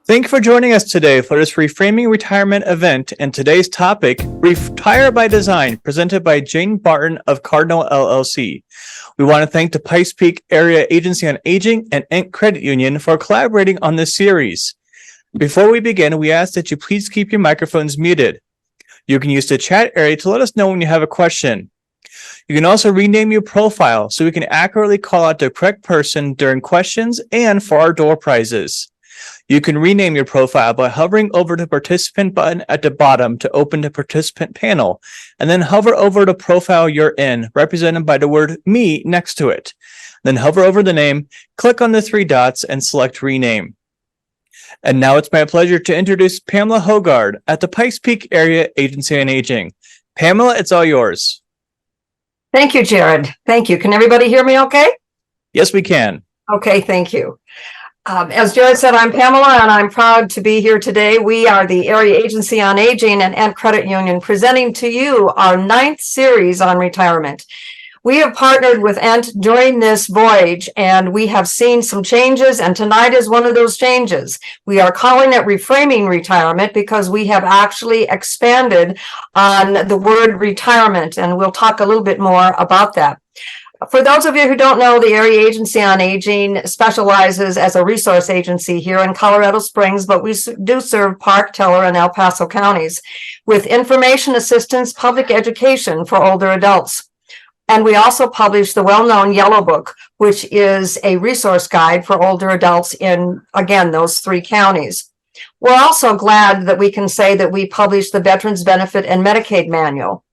Thank you for joining us today for this Reframing Retirement event and today's topic, Retire by Design, presented by Jane Barton of Cardinal LLC. We want to thank the Pikes Peak Area Agency on Aging and Ent Credit Union for collaborating on this series. Before we begin, we ask that you please keep your microphones muted. You can use the chat area to let us know when you have a question. You can also rename your profile so we can accurately call out the correct person during questions and for our door prizes. You can rename your profile by hovering over the participant button at the bottom to open the participant panel, and then hover over the profile you're in, represented by the word Me next to it. Then hover over the name, click on the three dots, and select Rename. And now it's my pleasure to introduce Pamela Hogard at the Pikes Peak Area Agency on Aging. Pamela, it's all yours. Thank you, Jared. Thank you. Can everybody hear me okay? Yes, we can. Okay, thank you. As Jared said, I'm Pamela, and I'm proud to be here today. We are the Area Agency on Aging and Ent Credit Union, presenting to you our 9th series on retirement. We have partnered with Ent during this voyage, and we have seen some changes, and tonight is one of those changes. We are calling it Reframing Retirement because we have actually expanded on the word retirement, and we'll talk a little bit more about that. For those of you who don't know, the Area Agency on Aging specializes as a resource agency here in Colorado Springs, but we do serve Park, Teller, and El Paso counties with information assistance, public education for older adults. And we also publish the well-known Yellow Book, which is a resource guide for older adults in, again, those 3 counties. We're also glad that we can say that we publish the Veterans Benefit and Medicaid Manual.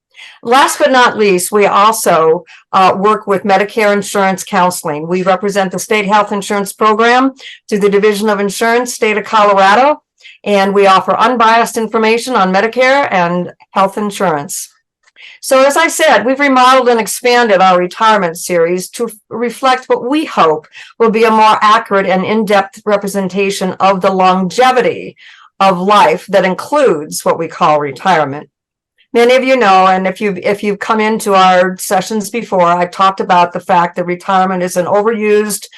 Last but not least, we also work with Medicare insurance counseling. We represent the state health insurance program through the Division of Insurance, state of Colorado, and we offer unbiased information on Medicare and health insurance. So as I said, we've remodeled and expanded our retirement series to reflect what we hope will be a more accurate and in-depth representation of the longevity of life that includes what we call retirement. Many of you know, and if you've come into our sessions before, I've talked about the fact that retirement is an overused,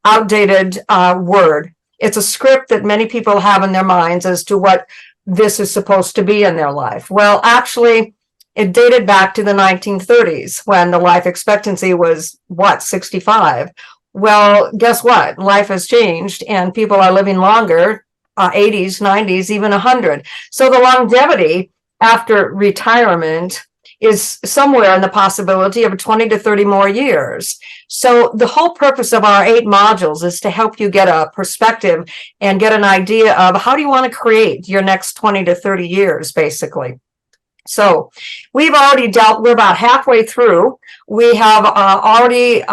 outdated word. It's a script that many people have in their minds as to what this is supposed to be in their life. Well, actually, it dated back to the 1930s when the life expectancy was, 65? Well, guess what? Life has changed and people are living longer, 80s, 90s, even 100. So the longevity after retirement is somewhere in the possibility of 20 to 30 more years. So the whole purpose of our 8 modules is to help you get a perspective and get an idea of how do you want to create your next 20 to 30 years, basically. So we've already we're about halfway through. We have already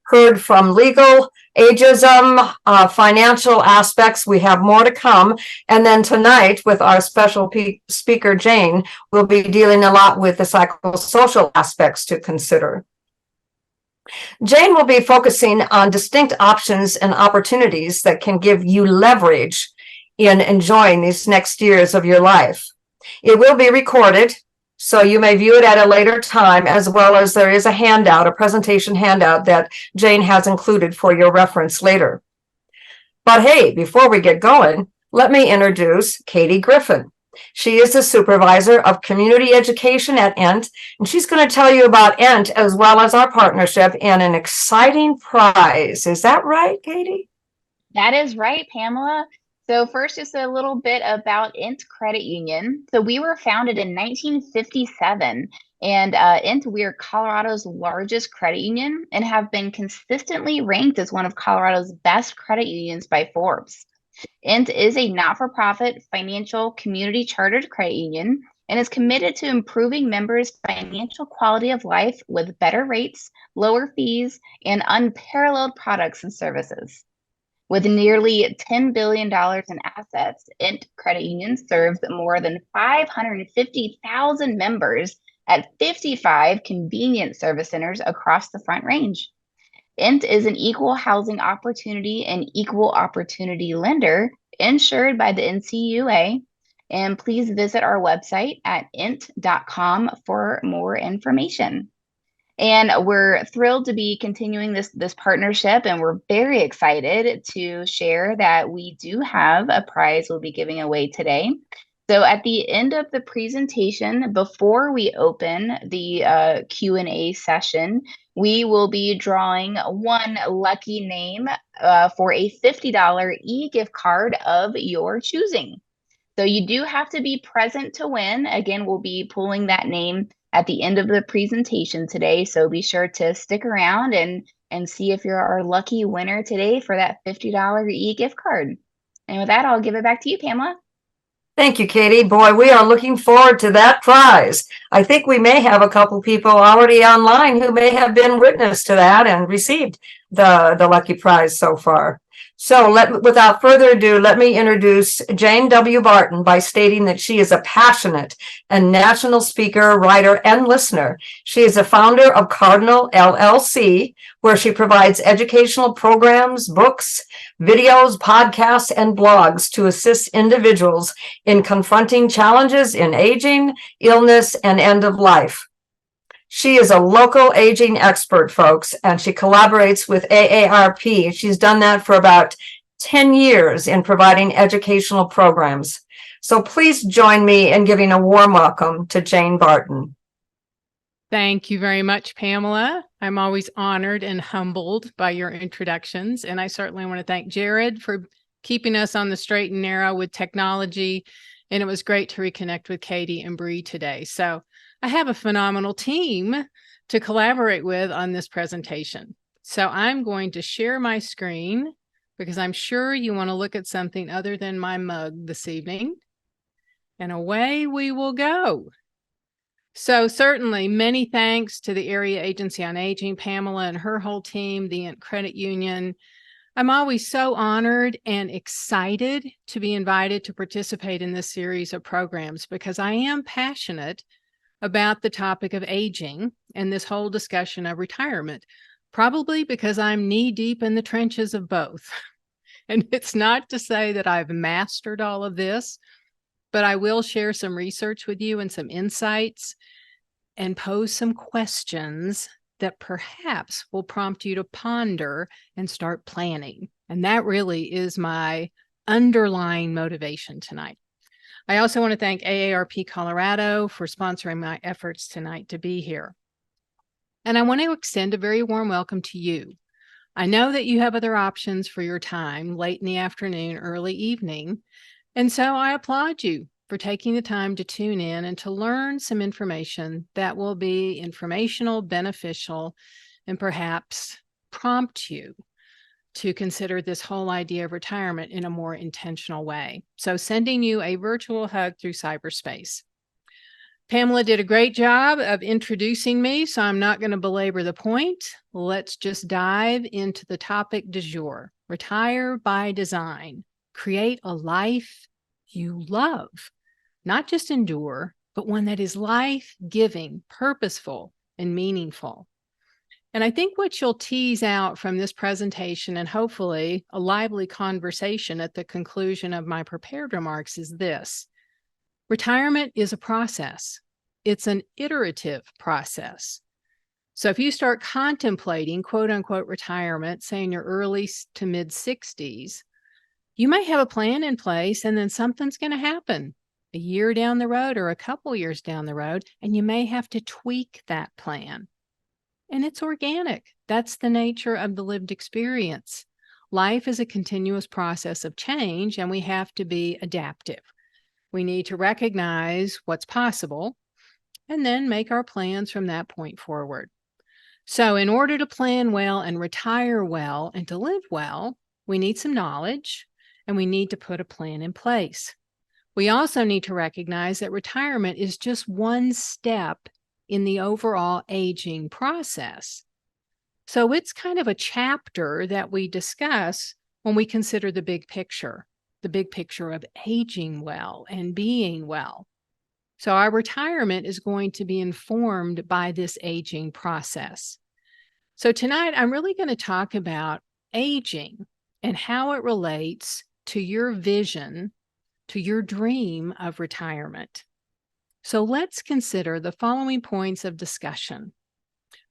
heard from legal, ageism, financial aspects. We have more to come. And then tonight, with our special speaker, Jane, we'll be dealing a lot with the psychosocial aspects to consider. Jane will be focusing on distinct options and opportunities that can give you leverage in enjoying these next years of your life. It will be recorded, so you may view it at a later time, as well as there is a handout, a presentation handout that Jane has included for your reference later. But hey, before we get going, let me introduce Katie Griffin. She is the supervisor of community education at Ent, and she's going to tell you about Ent as well as our partnership and an exciting prize. Is that right, Katie? That is right, Pamela. So first, just a little bit about Ent Credit Union. So we were founded in 1957, and Ent, we are Colorado's largest credit union and have been consistently ranked as one of Colorado's best credit unions by Forbes. Ent is a not-for-profit financial community chartered credit union and is committed to improving members' financial quality of life with better rates, lower fees, and unparalleled products and services. With nearly $10 billion in assets, Ent Credit Union serves more than 550,000 members at 55 convenient service centers across the Front Range. Ent is an equal housing opportunity and equal opportunity lender insured by the NCUA. And please visit our website at ent.com for more information. And we're thrilled to be continuing this partnership, and we're very excited to share that we do have a prize we'll be giving away today. So at the end of the presentation, before we open the Q&A session, we will be drawing one lucky name for a $50 e-gift card of your choosing. So you do have to be present to win. Again, we'll be pulling that name at the end of the presentation today. So be sure to stick around and see if you're our lucky winner today for that $50 e-gift card. And with that, I'll give it back to you, Pamela. Thank you, Katie. Boy, we are looking forward to that prize. I think we may have a couple people already online who may have been witness to that and received the lucky prize so far. So without further ado, let me introduce Jane W. Barton by stating that she is a passionate and national speaker, writer, and listener. She is a founder of Cardinal LLC, where she provides educational programs, books, videos, podcasts, and blogs to assist individuals in confronting challenges in aging, illness, and end of life. She is a local aging expert, folks, and she collaborates with AARP. She's done that for about 10 years in providing educational programs. So please join me in giving a warm welcome to Jane Barton. Thank you very much, Pamela. I'm always honored and humbled by your introductions, and I certainly want to thank Jared for keeping us on the straight and narrow with technology, and it was great to reconnect with Katie and Bree today. So I have a phenomenal team to collaborate with on this presentation. So I'm going to share my screen because I'm sure you want to look at something other than my mug this evening, and away we will go. So certainly many thanks to the Area Agency on Aging, Pamela and her whole team, the Ent Credit Union. I'm always so honored and excited to be invited to participate in this series of programs because I am passionate about the topic of aging and this whole discussion of retirement, probably because I'm knee deep in the trenches of both. And it's not to say that I've mastered all of this, but I will share some research with you and some insights and pose some questions that perhaps will prompt you to ponder and start planning. And that really is my underlying motivation tonight. I also want to thank AARP Colorado for sponsoring my efforts tonight to be here. And I want to extend a very warm welcome to you. I know that you have other options for your time, late in the afternoon, early evening, and so I applaud you for taking the time to tune in and to learn some information that will be informational, beneficial, and perhaps prompt you to consider this whole idea of retirement in a more intentional way. So sending you a virtual hug through cyberspace. Pamela did a great job of introducing me, so I'm not going to belabor the point. Let's just dive into the topic du jour. Retire by design. Create a life you love. Not just endure, but one that is life-giving, purposeful, and meaningful. And I think what you'll tease out from this presentation and hopefully a lively conversation at the conclusion of my prepared remarks is this. Retirement is a process. It's an iterative process. So if you start contemplating quote unquote retirement, say in your early to mid 60s, you may have a plan in place and then something's going to happen a year down the road or a couple years down the road, and you may have to tweak that plan. And it's organic. That's the nature of the lived experience. Life is a continuous process of change, and we have to be adaptive. We need to recognize what's possible and then make our plans from that point forward. So in order to plan well and retire well and to live well, we need some knowledge and we need to put a plan in place. We also need to recognize that retirement is just one step in the overall aging process. So it's kind of a chapter that we discuss when we consider the big picture of aging well and being well. So our retirement is going to be informed by this aging process. So tonight, I'm really going to talk about aging and how it relates to your vision, to your dream of retirement. So let's consider the following points of discussion.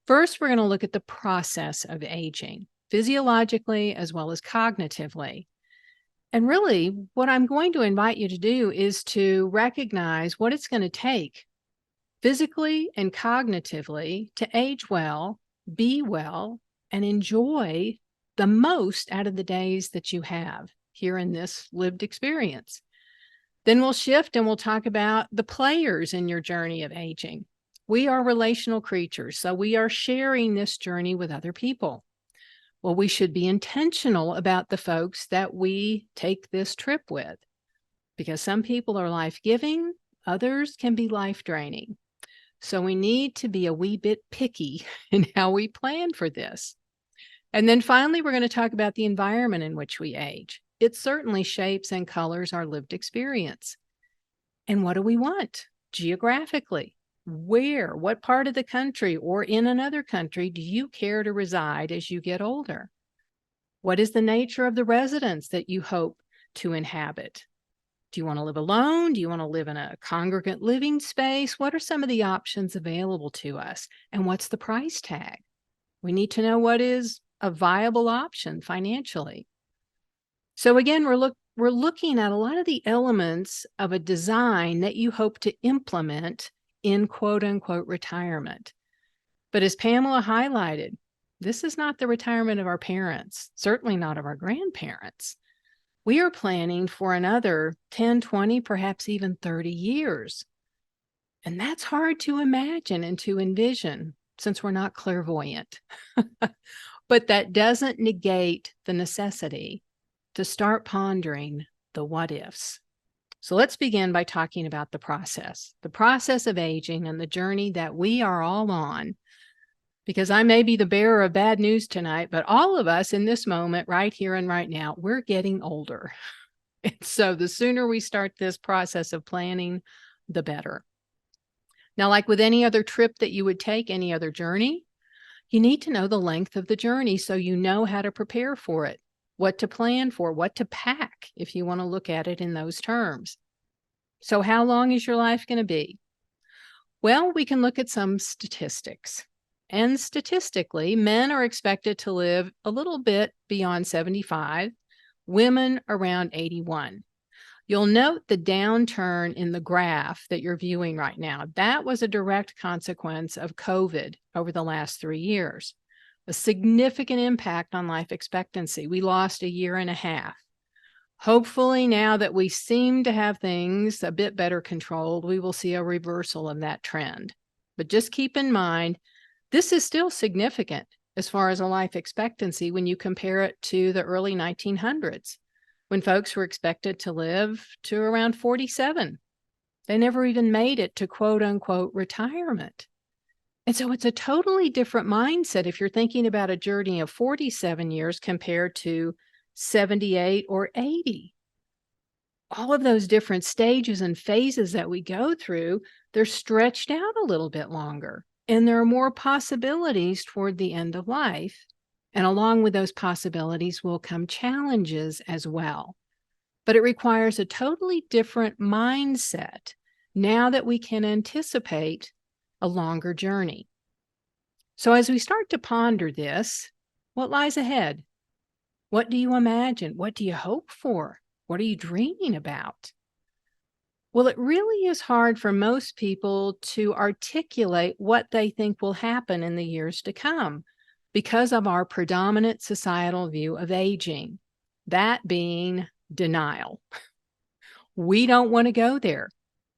First, we're going to look at the process of aging, physiologically as well as cognitively. And really, what I'm going to invite you to do is to recognize what it's going to take physically and cognitively to age well, be well, and enjoy the most out of the days that you have here in this lived experience. Then we'll shift and we'll talk about the players in your journey of aging. We are relational creatures, so we are sharing this journey with other people. Well, we should be intentional about the folks that we take this trip with, because some people are life-giving, others can be life-draining. So we need to be a wee bit picky in how we plan for this. And then finally, we're going to talk about the environment in which we age. It certainly shapes and colors our lived experience. And what do we want geographically? Where, what part of the country or in another country do you care to reside as you get older? What is the nature of the residence that you hope to inhabit? Do you want to live alone? Do you want to live in a congregate living space? What are some of the options available to us? And what's the price tag? We need to know what is a viable option financially. So again, we're looking at a lot of the elements of a design that you hope to implement in quote unquote retirement. But as Pamela highlighted, this is not the retirement of our parents, certainly not of our grandparents. We are planning for another 10, 20, perhaps even 30 years. And that's hard to imagine and to envision since we're not clairvoyant. But that doesn't negate the necessity to start pondering the what ifs. So let's begin by talking about the process of aging and the journey that we are all on. Because I may be the bearer of bad news tonight, but all of us in this moment, right here and right now, we're getting older. And so the sooner we start this process of planning, the better. Now, like with any other trip that you would take, any other journey, you need to know the length of the journey so you know how to prepare for it, what to plan for, what to pack, if you want to look at it in those terms. So how long is your life going to be? Well, we can look at some statistics. And statistically, men are expected to live a little bit beyond 75, women around 81. You'll note the downturn in the graph that you're viewing right now. That was a direct consequence of COVID over the last 3 years. A significant impact on life expectancy. We lost a year and a half. Hopefully, now that we seem to have things a bit better controlled, we will see a reversal of that trend. But just keep in mind, this is still significant as far as a life expectancy when you compare it to the early 1900s, when folks were expected to live to around 47. They never even made it to quote unquote retirement. And so it's a totally different mindset if you're thinking about a journey of 47 years compared to 78 or 80. All of those different stages and phases that we go through, they're stretched out a little bit longer. And there are more possibilities toward the end of life. And along with those possibilities will come challenges as well. But it requires a totally different mindset now that we can anticipate a longer journey. So as we start to ponder this, what lies ahead? What do you imagine? What do you hope for? What are you dreaming about? Well, it really is hard for most people to articulate what they think will happen in the years to come because of our predominant societal view of aging, that being denial. We don't want to go there.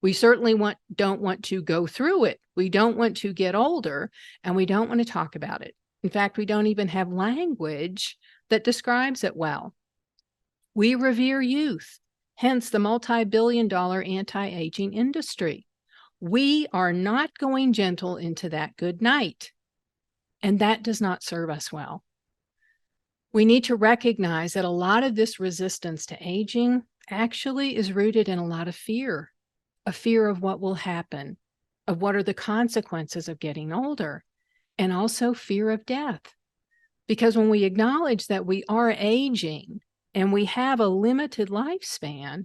We certainly don't want to go through it. We don't want to get older, and we don't want to talk about it. In fact, we don't even have language that describes it well. We revere youth, hence the multi-billion-dollar anti-aging industry. We are not going gentle into that good night, and that does not serve us well. We need to recognize that a lot of this resistance to aging actually is rooted in a lot of fear, a fear of what will happen, of what are the consequences of getting older, and also fear of death. Because when we acknowledge that we are aging and we have a limited lifespan,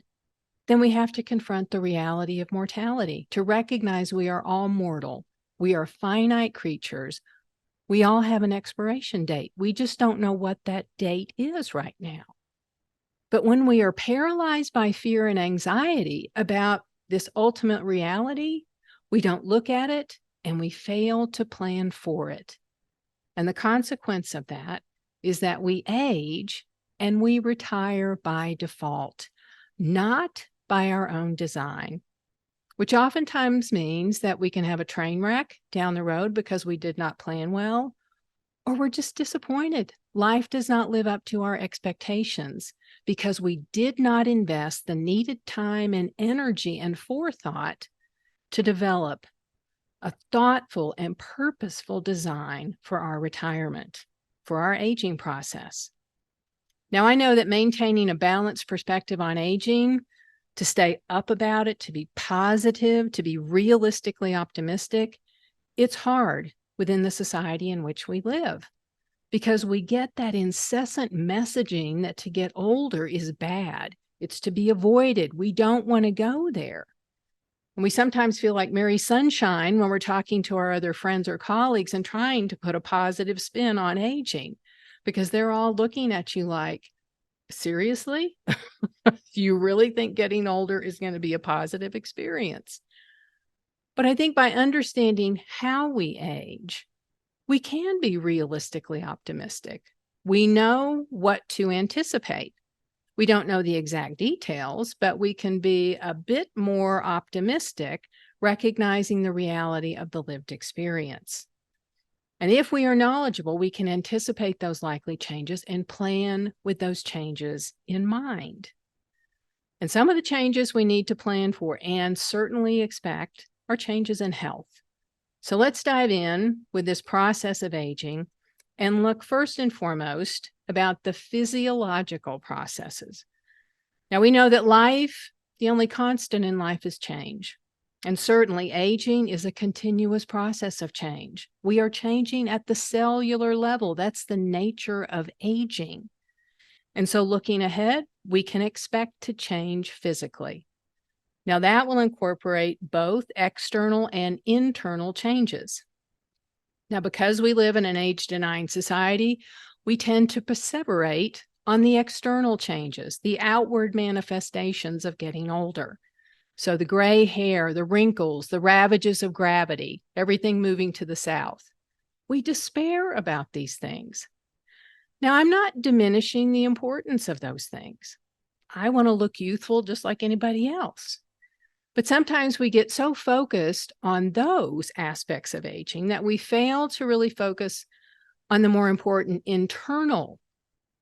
then we have to confront the reality of mortality, to recognize we are all mortal. We are finite creatures. We all have an expiration date. We just don't know what that date is right now. But when we are paralyzed by fear and anxiety about this ultimate reality, we don't look at it and we fail to plan for it. And the consequence of that is that we age and we retire by default, not by our own design, which oftentimes means that we can have a train wreck down the road because we did not plan well, or we're just disappointed. Life does not live up to our expectations because we did not invest the needed time and energy and forethought to develop a thoughtful and purposeful design for our retirement, for our aging process. Now, I know that maintaining a balanced perspective on aging, to stay up about it, to be positive, to be realistically optimistic, it's hard within the society in which we live because we get that incessant messaging that to get older is bad. It's to be avoided. We don't want to go there. And we sometimes feel like Mary Sunshine when we're talking to our other friends or colleagues and trying to put a positive spin on aging because they're all looking at you like, seriously? You really think getting older is going to be a positive experience? But I think by understanding how we age, we can be realistically optimistic. We know what to anticipate. We don't know the exact details, but we can be a bit more optimistic, recognizing the reality of the lived experience. And if we are knowledgeable, we can anticipate those likely changes and plan with those changes in mind. And some of the changes we need to plan for and certainly expect are changes in health. So let's dive in with this process of aging and look first and foremost about the physiological processes. Now, we know that life, the only constant in life is change. And certainly aging is a continuous process of change. We are changing at the cellular level. That's the nature of aging. And so looking ahead, we can expect to change physically. Now that will incorporate both external and internal changes. Now, because we live in an age-denying society, we tend to perseverate on the external changes, the outward manifestations of getting older. So the gray hair, the wrinkles, the ravages of gravity, everything moving to the south. We despair about these things. Now, I'm not diminishing the importance of those things. I want to look youthful just like anybody else. But sometimes we get so focused on those aspects of aging that we fail to really focus on the more important internal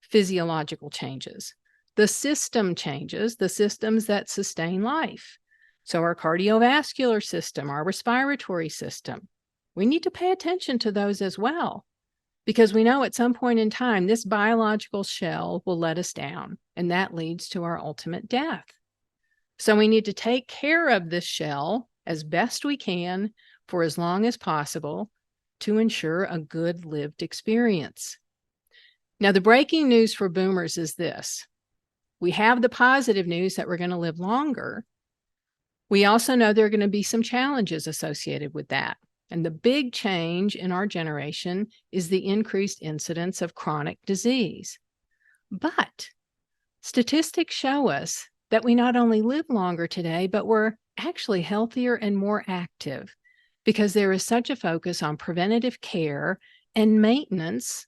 physiological changes, the system changes, the systems that sustain life. So our cardiovascular system, our respiratory system, we need to pay attention to those as well, because we know at some point in time, this biological shell will let us down, and that leads to our ultimate death. So we need to take care of this shell as best we can for as long as possible to ensure a good lived experience. Now, the breaking news for boomers is this. We have the positive news that we're going to live longer. We also know there are going to be some challenges associated with that. And the big change in our generation is the increased incidence of chronic disease. But statistics show us that we not only live longer today, but we're actually healthier and more active because there is such a focus on preventative care and maintenance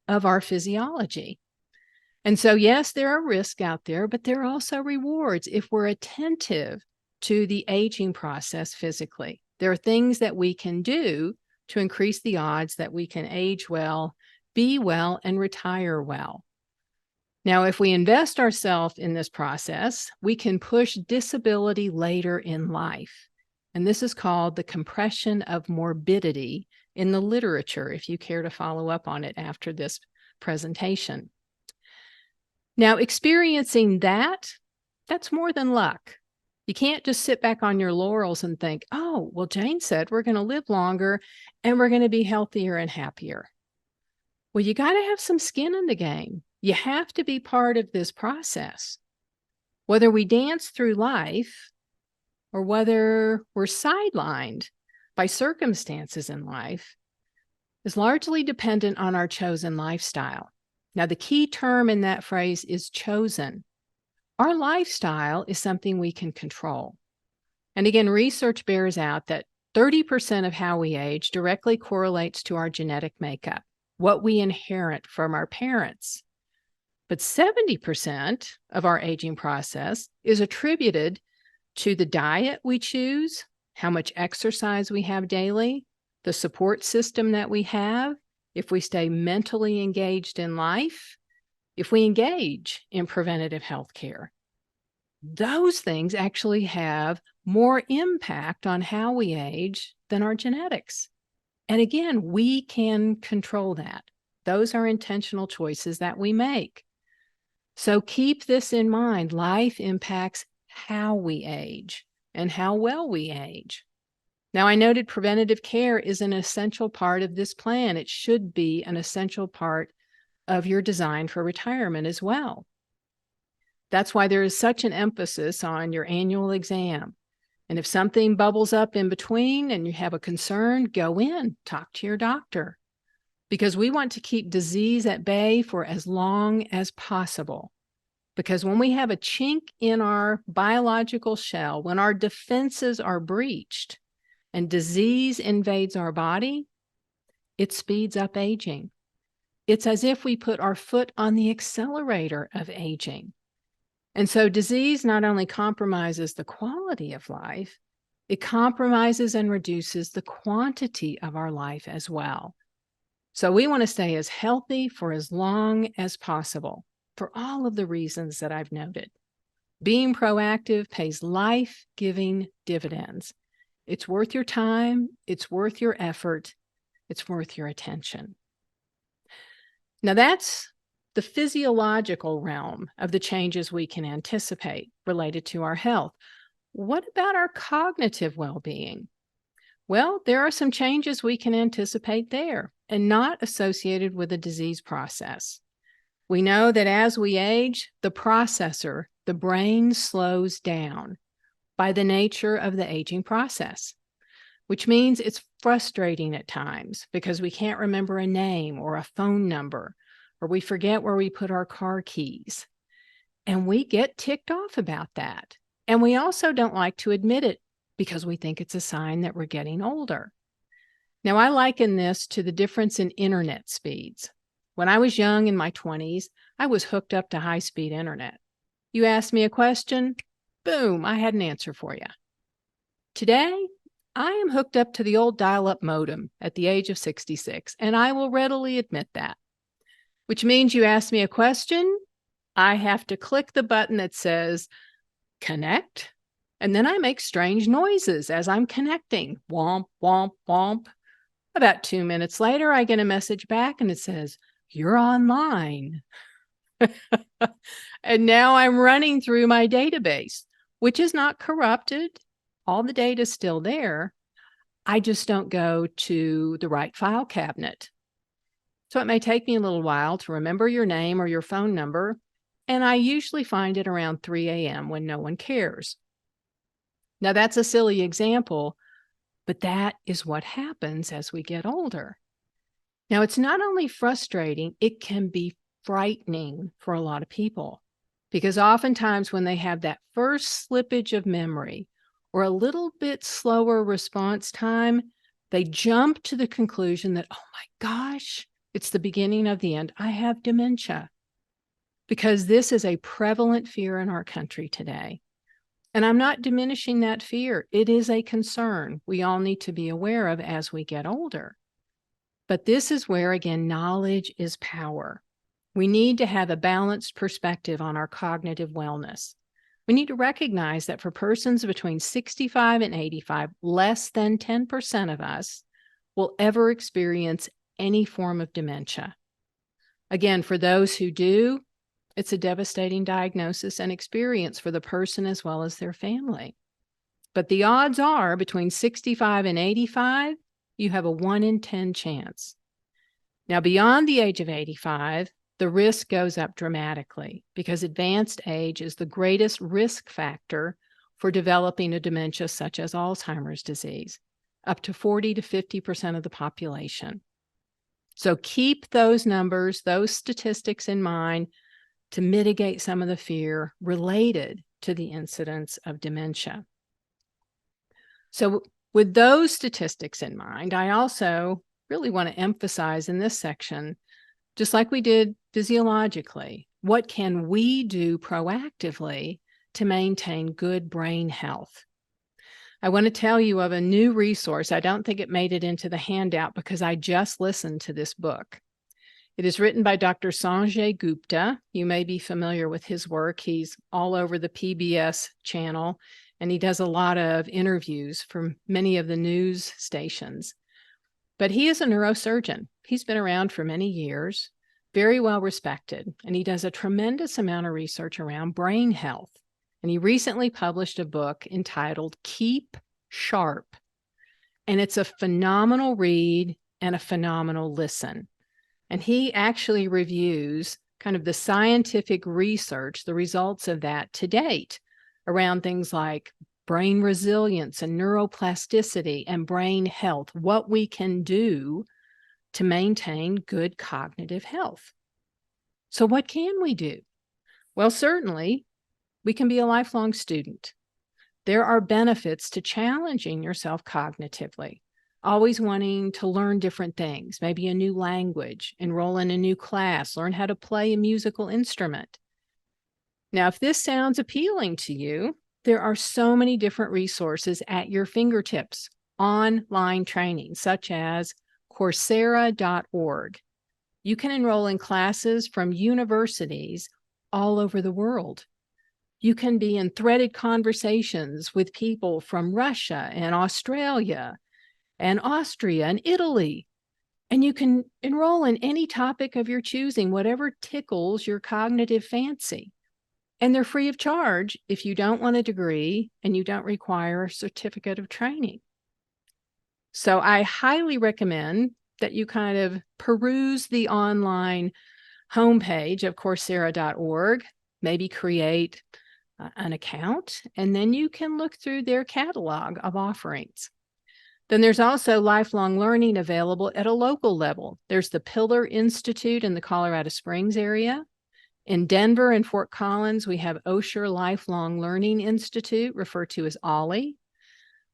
of our physiology. And so, yes, there are risks out there, but there are also rewards if we're attentive to the aging process physically. There are things that we can do to increase the odds that we can age well, be well, and retire well. Now, if we invest ourselves in this process, we can push disability later in life. And this is called the compression of morbidity in the literature, if you care to follow up on it after this presentation. Now, experiencing that's more than luck. You can't just sit back on your laurels and think, oh, well, Jane said we're going to live longer and we're going to be healthier and happier. Well, you got to have some skin in the game. You have to be part of this process. Whether we dance through life or whether we're sidelined by circumstances in life, is largely dependent on our chosen lifestyle. Now, the key term in that phrase is chosen. Our lifestyle is something we can control. And again, research bears out that 30% of how we age directly correlates to our genetic makeup, what we inherit from our parents. But 70% of our aging process is attributed to the diet we choose, how much exercise we have daily, the support system that we have, if we stay mentally engaged in life, if we engage in preventative health care. Those things actually have more impact on how we age than our genetics. And again, we can control that. Those are intentional choices that we make. So keep this in mind. Life impacts how we age and how well we age. Now, I noted preventative care is an essential part of this plan. It should be an essential part of your design for retirement as well. That's why there is such an emphasis on your annual exam. And if something bubbles up in between and you have a concern, go in, talk to your doctor, because we want to keep disease at bay for as long as possible. Because when we have a chink in our biological shell, when our defenses are breached and disease invades our body, it speeds up aging. It's as if we put our foot on the accelerator of aging. And so disease not only compromises the quality of life, it compromises and reduces the quantity of our life as well. So we want to stay as healthy for as long as possible for all of the reasons that I've noted. Being proactive pays life-giving dividends. It's worth your time, it's worth your effort, it's worth your attention. Now that's the physiological realm of the changes we can anticipate related to our health. What about our cognitive well-being? Well, there are some changes we can anticipate there and not associated with a disease process. We know that as we age, the processor, the brain, slows down by the nature of the aging process, which means it's frustrating at times because we can't remember a name or a phone number, or we forget where we put our car keys. And we get ticked off about that. And we also don't like to admit it because we think it's a sign that we're getting older. Now, I liken this to the difference in internet speeds. When I was young in my 20s, I was hooked up to high-speed internet. You asked me a question, boom, I had an answer for you. Today, I am hooked up to the old dial-up modem at the age of 66, and I will readily admit that. Which means you ask me a question, I have to click the button that says connect, and then I make strange noises as I'm connecting. Womp, womp, womp. About 2 minutes later, I get a message back and it says, you're online. And now I'm running through my database, which is not corrupted. All the data is still there. I just don't go to the right file cabinet. So it may take me a little while to remember your name or your phone number, and I usually find it around 3 a.m. when no one cares. Now, that's a silly example, but that is what happens as we get older. Now, it's not only frustrating, it can be frightening for a lot of people, because oftentimes when they have that first slippage of memory or a little bit slower response time, they jump to the conclusion that, oh my gosh, it's the beginning of the end. I have dementia. Because this is a prevalent fear in our country today. And I'm not diminishing that fear. It is a concern we all need to be aware of as we get older. But this is where, again, knowledge is power. We need to have a balanced perspective on our cognitive wellness. We need to recognize that for persons between 65 and 85, less than 10% of us will ever experience any form of dementia. Again, for those who do, it's a devastating diagnosis and experience for the person as well as their family. But the odds are between 65 and 85, you have a 1 in 10 chance. Now, beyond the age of 85, the risk goes up dramatically because advanced age is the greatest risk factor for developing a dementia such as Alzheimer's disease, up to 40 to 50% of the population. So keep those numbers, those statistics in mind to mitigate some of the fear related to the incidence of dementia. So with those statistics in mind, I also really want to emphasize in this section, just like we did physiologically, what can we do proactively to maintain good brain health? I want to tell you of a new resource. I don't think it made it into the handout because I just listened to this book. It is written by Dr. Sanjay Gupta. You may be familiar with his work. He's all over the PBS channel, and he does a lot of interviews from many of the news stations. But he is a neurosurgeon. He's been around for many years, very well respected, and he does a tremendous amount of research around brain health. And he recently published a book entitled Keep Sharp. And it's a phenomenal read and a phenomenal listen. And he actually reviews kind of the scientific research, the results of that to date around things like brain resilience and neuroplasticity and brain health, what we can do to maintain good cognitive health. So what can we do? Well, certainly, we can be a lifelong student. There are benefits to challenging yourself cognitively, always wanting to learn different things, maybe a new language, enroll in a new class, learn how to play a musical instrument. Now, if this sounds appealing to you, there are so many different resources at your fingertips, online training, such as Coursera.org. You can enroll in classes from universities all over the world. You can be in threaded conversations with people from Russia and Australia and Austria and Italy. And you can enroll in any topic of your choosing, whatever tickles your cognitive fancy. And they're free of charge if you don't want a degree and you don't require a certificate of training. So I highly recommend that you kind of peruse the online homepage of Coursera.org, maybe create an account, and then you can look through their catalog of offerings. Then there's also lifelong learning available at a local level. There's the Pillar Institute in the Colorado Springs area. In Denver and Fort Collins, we have Osher Lifelong Learning Institute, referred to as OLLI.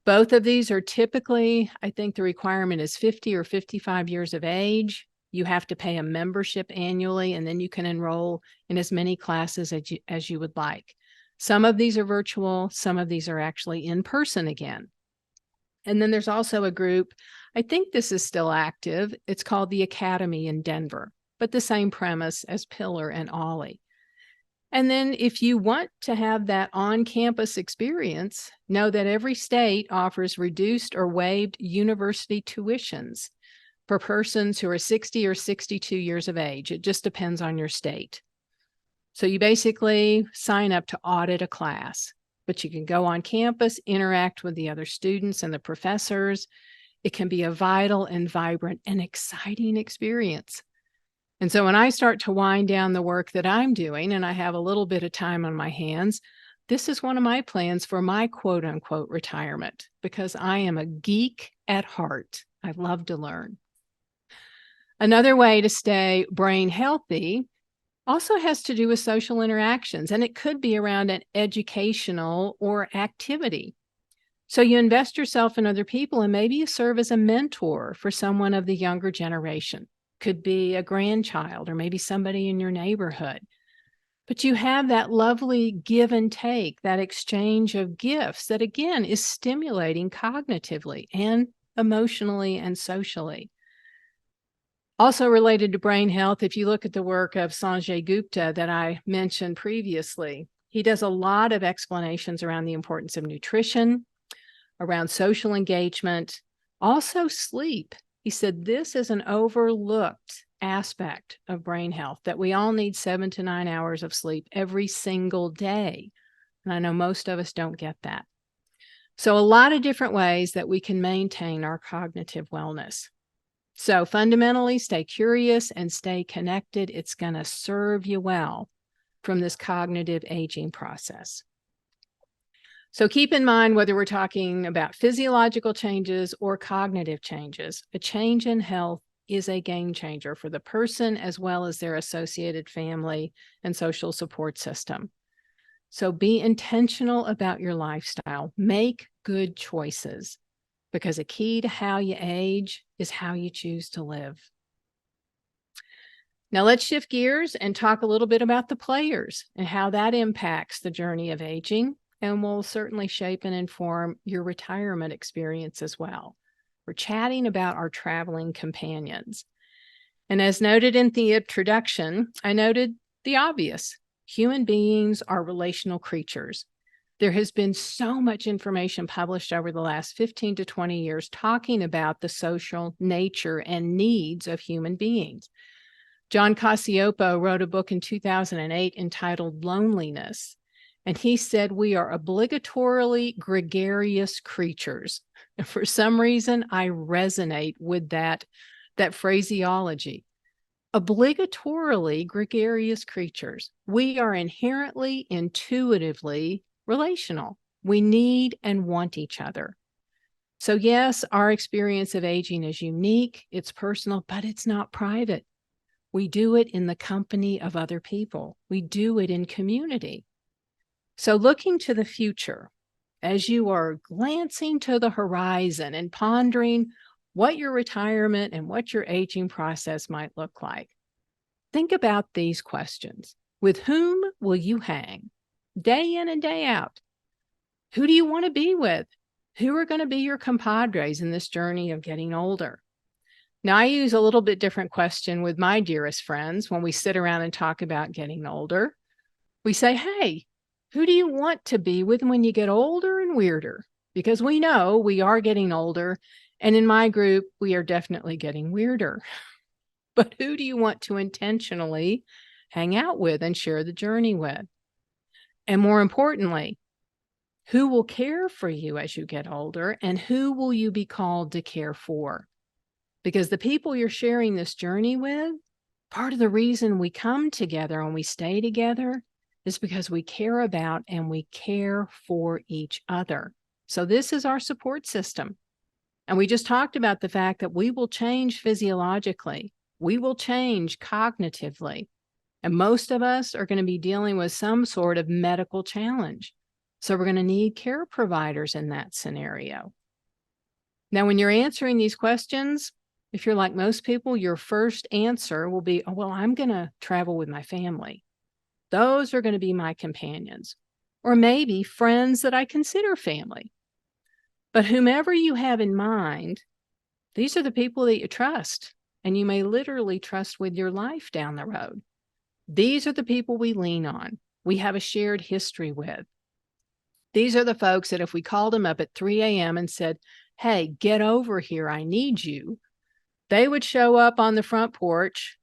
Both of these are typically, I think the requirement is 50 or 55 years of age. You have to pay a membership annually, and then you can enroll in as many classes as you would like. Some of these are virtual, some of these are actually in person again. And then there's also a group, I think this is still active, it's called the Academy in Denver, but the same premise as Pillar and OLLI. And then if you want to have that on-campus experience, know that every state offers reduced or waived university tuitions for persons who are 60 or 62 years of age. It just depends on your state. So you basically sign up to audit a class, but you can go on campus, interact with the other students and the professors. It can be a vital and vibrant and exciting experience. And so when I start to wind down the work that I'm doing and I have a little bit of time on my hands, this is one of my plans for my quote unquote retirement, because I am a geek at heart. I love to learn. Another way to stay brain healthy also has to do with social interactions, and it could be around an educational or activity. So you invest yourself in other people, and maybe you serve as a mentor for someone of the younger generation. Could be a grandchild or maybe somebody in your neighborhood. But you have that lovely give and take, that exchange of gifts that, again, is stimulating cognitively and emotionally and socially. Also related to brain health, if you look at the work of Sanjay Gupta that I mentioned previously, he does a lot of explanations around the importance of nutrition, around social engagement, also sleep. He said this is an overlooked aspect of brain health, that we all need 7 to 9 hours of sleep every single day. And I know most of us don't get that. So a lot of different ways that we can maintain our cognitive wellness. So fundamentally, stay curious and stay connected. It's going to serve you well from this cognitive aging process. So keep in mind, whether we're talking about physiological changes or cognitive changes, a change in health is a game changer for the person as well as their associated family and social support system. So be intentional about your lifestyle. Make good choices, because a key to how you age is how you choose to live. Now let's shift gears and talk a little bit about the players and how that impacts the journey of aging, and will certainly shape and inform your retirement experience as well. We're chatting about our traveling companions. And as noted in the introduction, I noted the obvious. Human beings are relational creatures. There has been so much information published over the last 15 to 20 years talking about the social nature and needs of human beings. John Cacioppo wrote a book in 2008 entitled Loneliness, and he said we are obligatorily gregarious creatures. And for some reason, I resonate with that phraseology. Obligatorily gregarious creatures. We are inherently, intuitively relational. We need and want each other. So yes, our experience of aging is unique, it's personal, but it's not private. We do it in the company of other people. We do it in community. So looking to the future, as you are glancing to the horizon and pondering what your retirement and what your aging process might look like, think about these questions. With whom will you hang day in and day out? Who do you want to be with? Who are going to be your compadres in this journey of getting older? Now, I use a little bit different question with my dearest friends when we sit around and talk about getting older. We say, hey, who do you want to be with when you get older and weirder? Because we know we are getting older. And in my group, we are definitely getting weirder. But who do you want to intentionally hang out with and share the journey with? And more importantly, who will care for you as you get older, and who will you be called to care for? Because the people you're sharing this journey with, part of the reason we come together and we stay together is because we care about and we care for each other. So this is our support system. And we just talked about the fact that we will change physiologically. We will change cognitively. And most of us are going to be dealing with some sort of medical challenge. So we're going to need care providers in that scenario. Now, when you're answering these questions, if you're like most people, your first answer will be, oh, well, I'm going to travel with my family. Those are going to be my companions, or maybe friends that I consider family. But whomever you have in mind, these are the people that you trust, and you may literally trust with your life down the road. These are the people we lean on. We have a shared history with. These are the folks that if we called them up at 3 a.m. and said, hey, get over here, I need you, they would show up on the front porch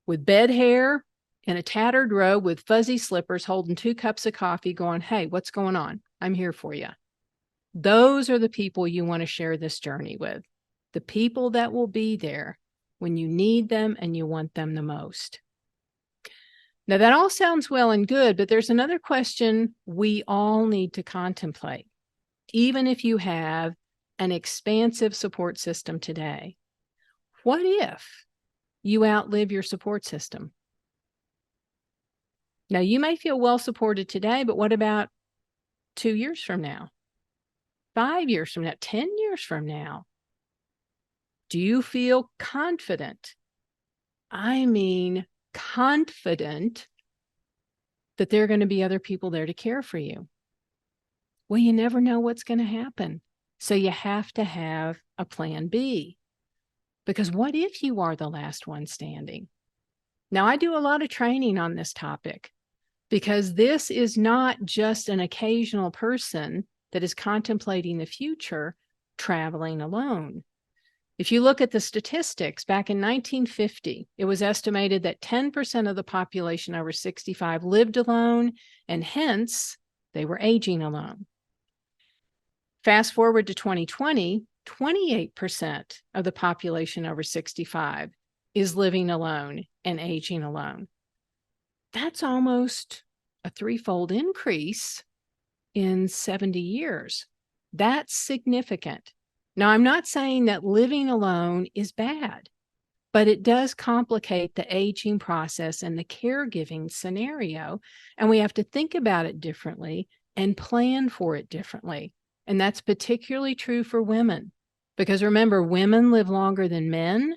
with bed hair and a tattered robe with fuzzy slippers, holding 2 cups of coffee, going, hey, what's going on? I'm here for you. Those are the people you want to share this journey with. The people that will be there when you need them and you want them the most. Now, that all sounds well and good, but there's another question we all need to contemplate, even if you have an expansive support system today. What if you outlive your support system? Now, you may feel well supported today, but what about 2 years from now, 5 years from now, 10 years from now? Do you feel confident? I mean, confident that there are going to be other people there to care for you? Well, you never know what's going to happen. So you have to have a plan B. Because what if you are the last one standing? Now, I do a lot of training on this topic because this is not just an occasional person that is contemplating the future traveling alone. If you look at the statistics, back in 1950, it was estimated that 10% of the population over 65 lived alone, and hence they were aging alone. Fast forward to 2020, 28% of the population over 65 is living alone and aging alone. That's almost a 3-fold increase in 70 years. That's significant. Now, I'm not saying that living alone is bad. but it does complicate the aging process and the caregiving scenario. And we have to think about it differently and plan for it differently. And that's particularly true for women, because remember, women live longer than men.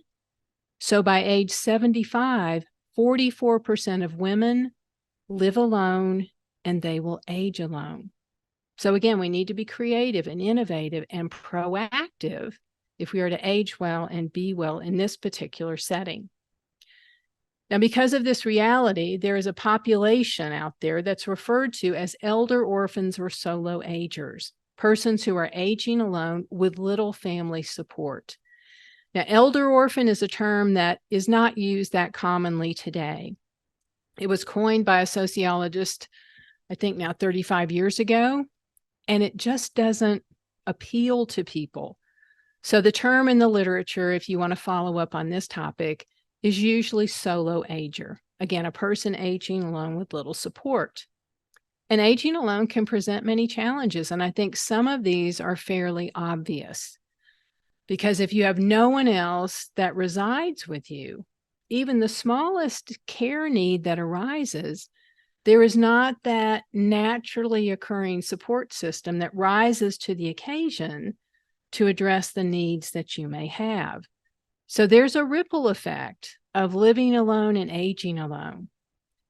So by age 75, 44% of women live alone and they will age alone. So again, we need to be creative and innovative and proactive if we are to age well and be well in this particular setting. Now, because of this reality, there is a population out there that's referred to as elder orphans or solo agers, persons who are aging alone with little family support. Now, elder orphan is a term that is not used that commonly today. It was coined by a sociologist, I think now 35 years ago, and it just doesn't appeal to people. So the term in the literature, if you want to follow up on this topic, is usually solo ager. Again, a person aging alone with little support. And aging alone can present many challenges, and I think some of these are fairly obvious. Because if you have no one else that resides with you, even the smallest care need that arises, there is not that naturally occurring support system that rises to the occasion to address the needs that you may have. So there's a ripple effect of living alone and aging alone.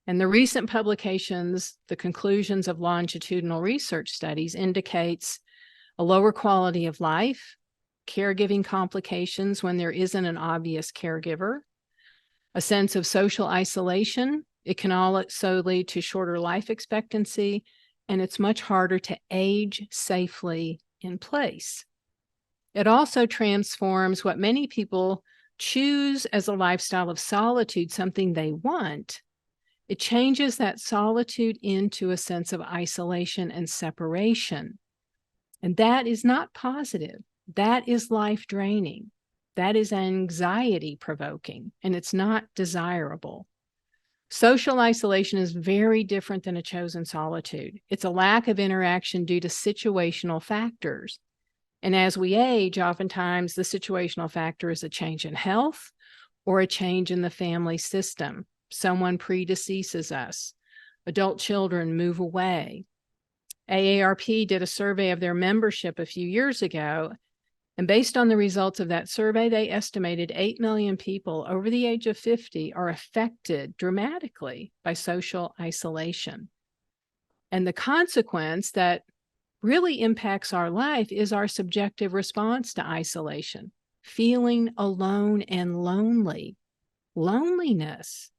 And the recent publications, the conclusions of longitudinal research studies, indicates a lower quality of life, caregiving complications when there isn't an obvious caregiver, a sense of social isolation. It can also lead to shorter life expectancy, and it's much harder to age safely in place. It also transforms what many people choose as a lifestyle of solitude, something they want. It changes that solitude into a sense of isolation and separation. And that is not positive. That is life draining. That is anxiety provoking, and it's not desirable. Social isolation is very different than a chosen solitude. It's a lack of interaction due to situational factors. And as we age, oftentimes the situational factor is a change in health or a change in the family system. Someone predeceases us. Adult children move away. AARP did a survey of their membership a few years ago, and based on the results of that survey, they estimated 8 million people over the age of 50 are affected dramatically by social isolation. And the consequence that really impacts our life is our subjective response to isolation, feeling alone and lonely. Loneliness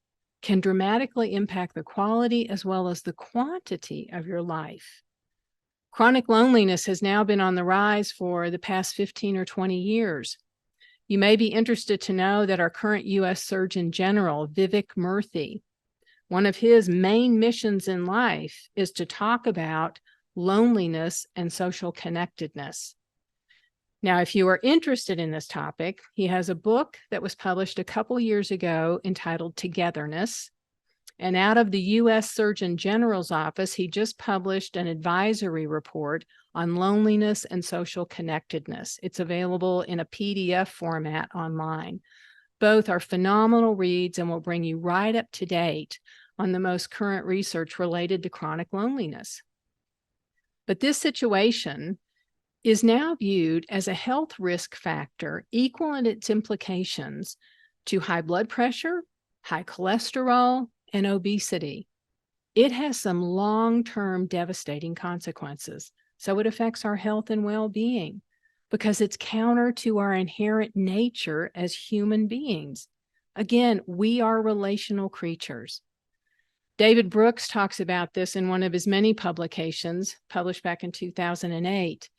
can dramatically impact the quality as well as the quantity of your life. Chronic loneliness has now been on the rise for the past 15 or 20 years. You may be interested to know that our current U.S. Surgeon General, Vivek Murthy, one of his main missions in life is to talk about loneliness and social connectedness. Now, if you are interested in this topic, he has a book that was published a couple years ago entitled Togetherness. And out of the U.S. Surgeon General's office, he just published an advisory report on loneliness and social connectedness. It's available in a PDF format online. Both are phenomenal reads and will bring you right up to date on the most current research related to chronic loneliness. But this situation is now viewed as a health risk factor equal in its implications to high blood pressure, high cholesterol, and obesity. It has some long-term devastating consequences. So it affects our health and well-being because it's counter to our inherent nature as human beings. Again, we are relational creatures. David Brooks talks about this in one of his many publications published back in 2008.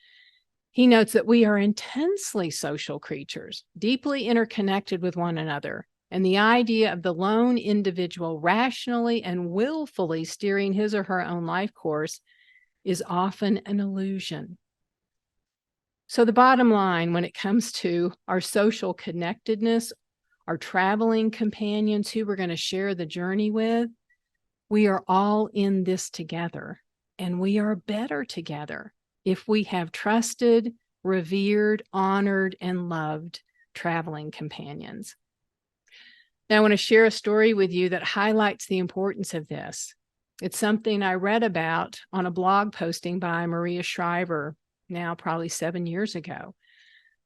He notes that we are intensely social creatures, deeply interconnected with one another. And the idea of the lone individual rationally and willfully steering his or her own life course is often an illusion. So the bottom line when it comes to our social connectedness, our traveling companions who we're going to share the journey with, we are all in this together, and we are better together if we have trusted, revered, honored, and loved traveling companions. Now, I want to share a story with you that highlights the importance of this. It's something I read about on a blog posting by Maria Shriver, now probably 7 years ago.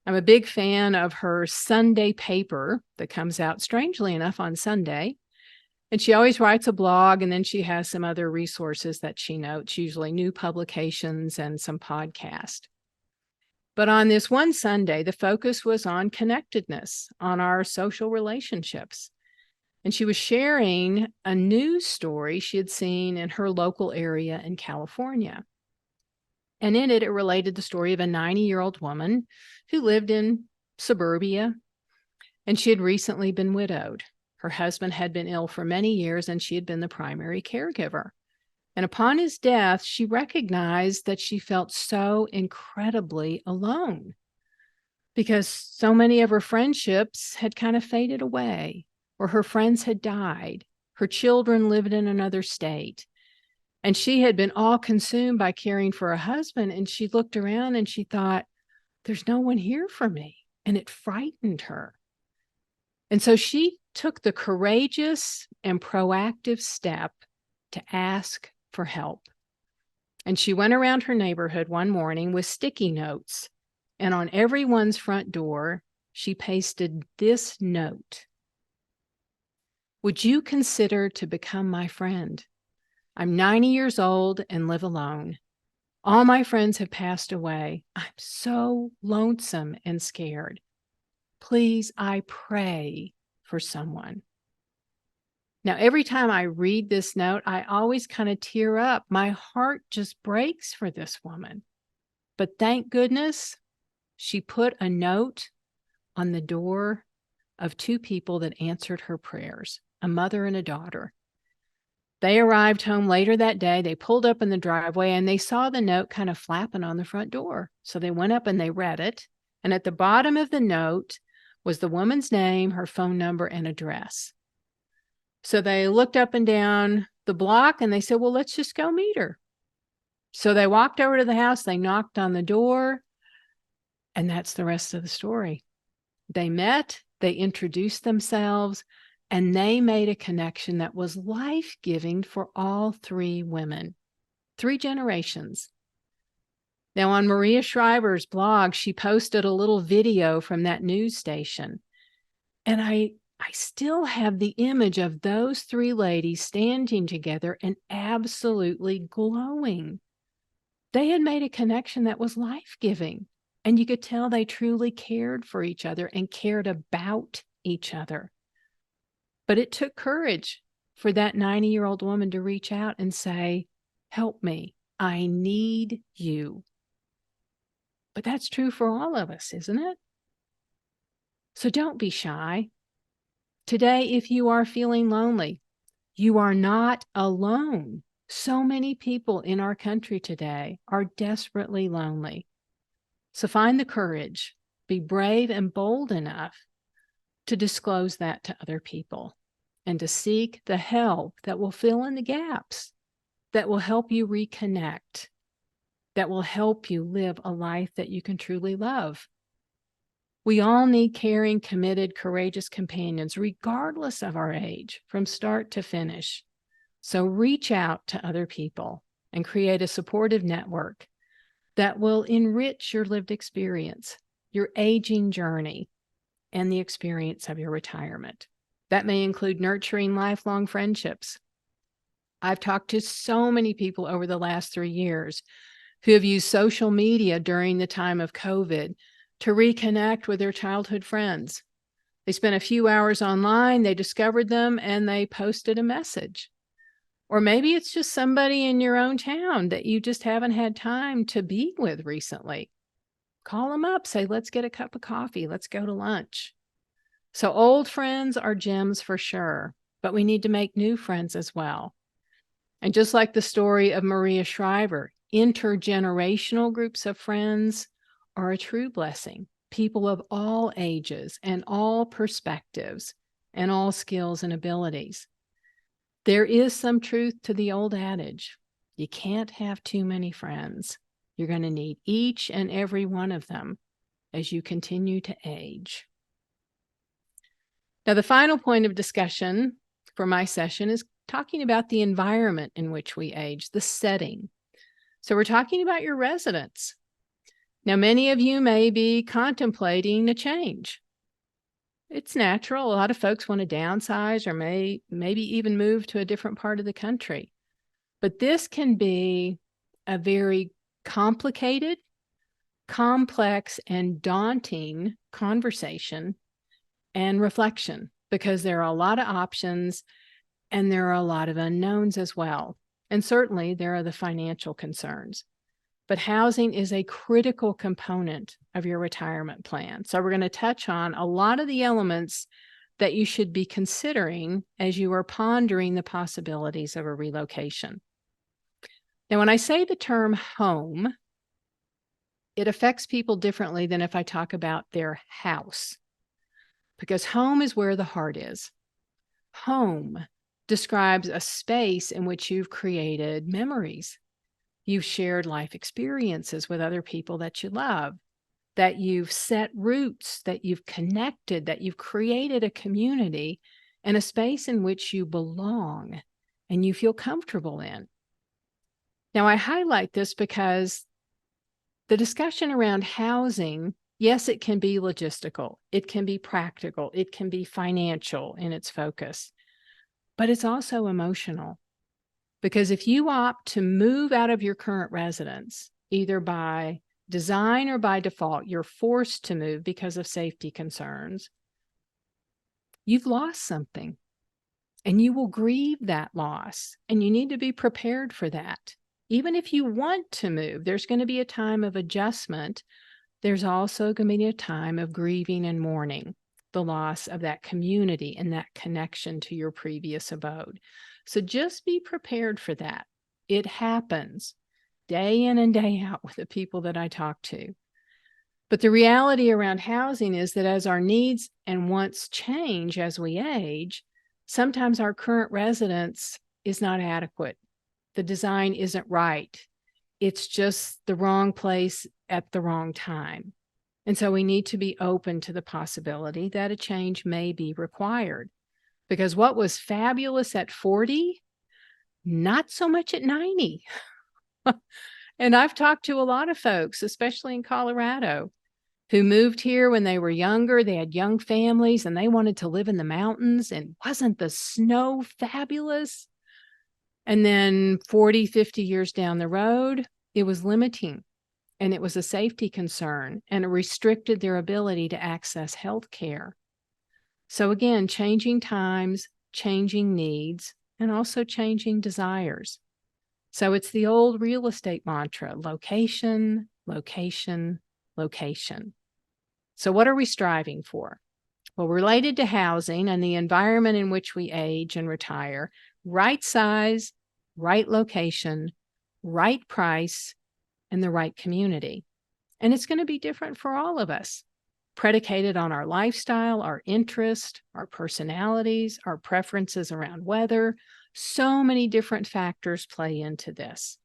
I'm a big fan of her Sunday paper that comes out, strangely enough, on Sunday. And she always writes a blog, and then she has some other resources that she notes, usually new publications and some podcast. But on this one Sunday, the focus was on connectedness, on our social relationships. And she was sharing a news story she had seen in her local area in California. And in it, it related the story of a 90-year-old woman who lived in suburbia, and she had recently been widowed. Her husband had been ill for many years, and she had been the primary caregiver. And upon his death, she recognized that she felt so incredibly alone because so many of her friendships had kind of faded away, or her friends had died. Her children lived in another state. And she had been all consumed by caring for her husband. And she looked around and she thought, there's no one here for me. And it frightened her. And so she took the courageous and proactive step to ask for help. And she went around her neighborhood one morning with sticky notes. And on everyone's front door, she pasted this note: would you consider to become my friend? I'm 90 years old and live alone. All my friends have passed away. I'm so lonesome and scared. Please, I pray for someone. Now, every time I read this note, I always kind of tear up. My heart just breaks for this woman. But thank goodness she put a note on the door of two people that answered her prayers, a mother and a daughter. They arrived home later that day. They pulled up in the driveway and they saw the note kind of flapping on the front door. So they went up and they read it. And at the bottom of the note was the woman's name, her phone number, and address. So they looked up and down the block and they said, well, let's just go meet her. So they walked over to the house. They knocked on the door. And that's the rest of the story. They met, they introduced themselves, and they made a connection that was life-giving for all three women, 3 generations. Now, on Maria Shriver's blog, she posted a little video from that news station. And I still have the image of those 3 ladies standing together and absolutely glowing. They had made a connection that was life-giving. And you could tell they truly cared for each other and cared about each other. But it took courage for that 90-year-old woman to reach out and say, help me, I need you. But that's true for all of us, isn't it? So don't be shy. Today, if you are feeling lonely, you are not alone. So many people in our country today are desperately lonely. So find the courage, be brave and bold enough to disclose that to other people and to seek the help that will fill in the gaps, that will help you reconnect, that will help you live a life that you can truly love. We all need caring, committed, courageous companions, regardless of our age, from start to finish. So reach out to other people and create a supportive network that will enrich your lived experience, your aging journey, and the experience of your retirement. That may include nurturing lifelong friendships. I've talked to so many people over the last 3 years who have used social media during the time of COVID to reconnect with their childhood friends. They spent a few hours online, they discovered them, and they posted a message. Or maybe it's just somebody in your own town that you just haven't had time to be with recently. Call them up, say, let's get a cup of coffee, let's go to lunch. So old friends are gems for sure, but we need to make new friends as well. And just like the story of Maria Shriver, intergenerational groups of friends are a true blessing. People of all ages and all perspectives and all skills and abilities. There is some truth to the old adage, you can't have too many friends. You're going to need each and every one of them as you continue to age. Now, the final point of discussion for my session is talking about the environment in which we age, the setting. So we're talking about your residence. Now, many of you may be contemplating a change. It's natural. A lot of folks want to downsize or maybe even move to a different part of the country. But this can be a very complicated, complex, and daunting conversation and reflection, because there are a lot of options and there are a lot of unknowns as well. And certainly there are the financial concerns. But housing is a critical component of your retirement plan. So we're going to touch on a lot of the elements that you should be considering as you are pondering the possibilities of a relocation. Now, when I say the term home, it affects people differently than if I talk about their house, because home is where the heart is. Home describes a space in which you've created memories. You've shared life experiences with other people that you love, that you've set roots, that you've connected, that you've created a community and a space in which you belong and you feel comfortable in. Now, I highlight this because the discussion around housing, yes, it can be logistical, it can be practical, it can be financial in its focus, but it's also emotional. Because if you opt to move out of your current residence, either by design or by default, you're forced to move because of safety concerns, you've lost something and you will grieve that loss, and you need to be prepared for that. Even if you want to move, there's going to be a time of adjustment. There's also going to be a time of grieving and mourning the loss of that community and that connection to your previous abode. So just be prepared for that. It happens day in and day out with the people that I talk to. But the reality around housing is that as our needs and wants change as we age, sometimes our current residence is not adequate. The design isn't right. It's just the wrong place at the wrong time. And so we need to be open to the possibility that a change may be required. Because what was fabulous at 40, not so much at 90. And I've talked to a lot of folks, especially in Colorado, who moved here when they were younger. They had young families and they wanted to live in the mountains. And wasn't the snow fabulous? And then 40, 50 years down the road, it was limiting. And it was a safety concern, and it restricted their ability to access health care. So again, changing times, changing needs, and also changing desires. So it's the old real estate mantra: location, location, location. So what are we striving for? Well, related to housing and the environment in which we age and retire, right size, right location, right price, and the right community. And it's going to be different for all of us, predicated on our lifestyle, our interest, our personalities, our preferences around weather. So many different factors play into this.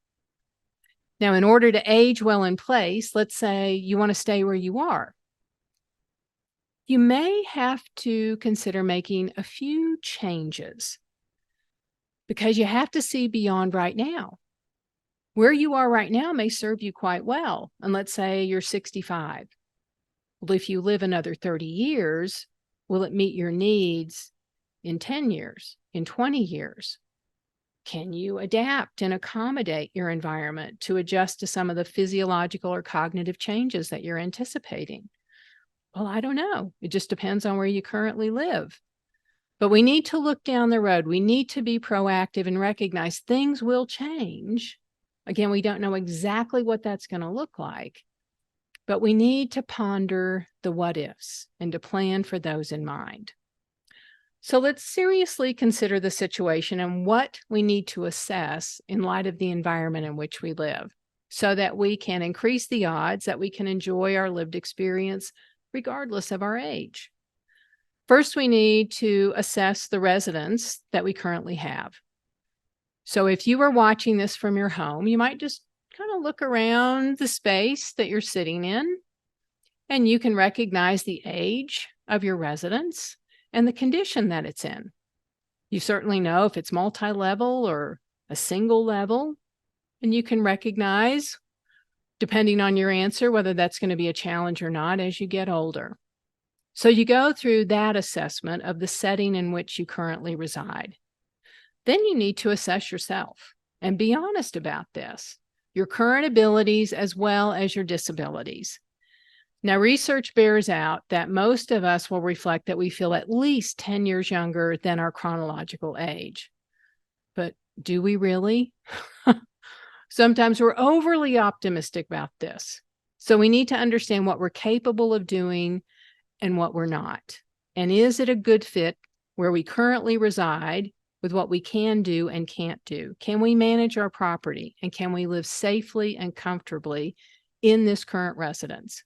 Now, in order to age well in place, let's say you want to stay where you are. You may have to consider making a few changes because you have to see beyond right now. Where you are right now may serve you quite well. And let's say you're 65. Well, if you live another 30 years, will it meet your needs in 10 years, in 20 years? Can you adapt and accommodate your environment to adjust to some of the physiological or cognitive changes that you're anticipating? Well, I don't know. It just depends on where you currently live. But we need to look down the road. We need to be proactive and recognize things will change. Again, we don't know exactly what that's going to look like, but we need to ponder the what ifs and to plan for those in mind. So let's seriously consider the situation and what we need to assess in light of the environment in which we live, so that we can increase the odds that we can enjoy our lived experience regardless of our age. First, we need to assess the residence that we currently have. So if you were watching this from your home, you might just kind of look around the space that you're sitting in, and you can recognize the age of your residence, and the condition that it's in. You certainly know if it's multi-level or a single level, and you can recognize, depending on your answer, whether that's going to be a challenge or not as you get older. So you go through that assessment of the setting in which you currently reside. Then you need to assess yourself and be honest about this, your current abilities as well as your disabilities. Now, research bears out that most of us will reflect that we feel at least 10 years younger than our chronological age. But do we really? Sometimes we're overly optimistic about this. So we need to understand what we're capable of doing and what we're not. And is it a good fit where we currently reside with what we can do and can't do? Can we manage our property? And can we live safely and comfortably in this current residence?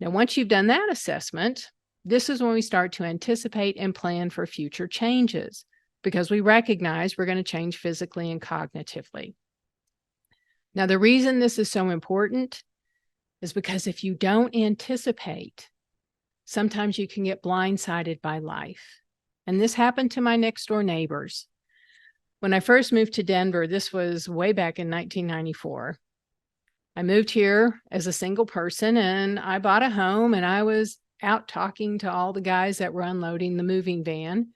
Now, once you've done that assessment, this is when we start to anticipate and plan for future changes, because we recognize we're going to change physically and cognitively. Now, the reason this is so important is because if you don't anticipate, sometimes you can get blindsided by life. And this happened to my next door neighbors. When I first moved to Denver, this was way back in 1994. I moved here as a single person and I bought a home, and I was out talking to all the guys that were unloading the moving van.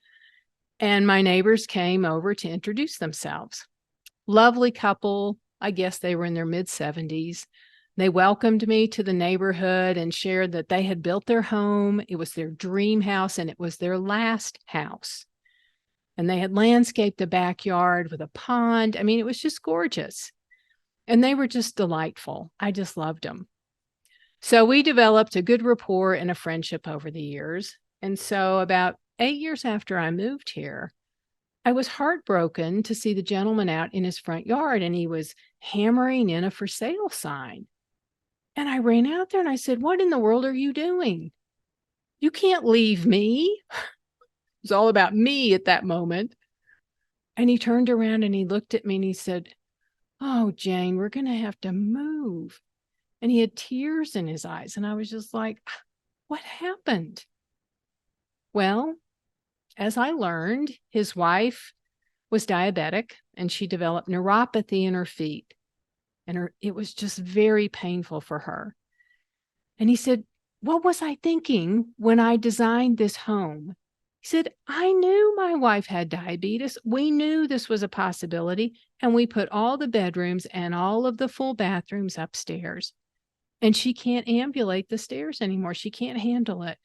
And my neighbors came over to introduce themselves. Lovely couple. I guess they were in their mid-70s. They welcomed me to the neighborhood and shared that they had built their home. It was their dream house, and it was their last house. And they had landscaped the backyard with a pond. I mean, it was just gorgeous. And they were just delightful. I just loved them. So we developed a good rapport and a friendship over the years. And so about 8 years after I moved here, I was heartbroken to see the gentleman out in his front yard, and he was hammering in a for sale sign. And I ran out there and I said, "What in the world are you doing? You can't leave me." It was all about me at that moment. And he turned around and he looked at me and he said, "Oh, Jane, we're going to have to move." And he had tears in his eyes. And I was just like, what happened? Well, as I learned, his wife was diabetic and she developed neuropathy in her feet. And it was just very painful for her. And he said, "What was I thinking when I designed this home?" He said, "I knew my wife had diabetes. We knew this was a possibility. And we put all the bedrooms and all of the full bathrooms upstairs. And she can't ambulate the stairs anymore. She can't handle it.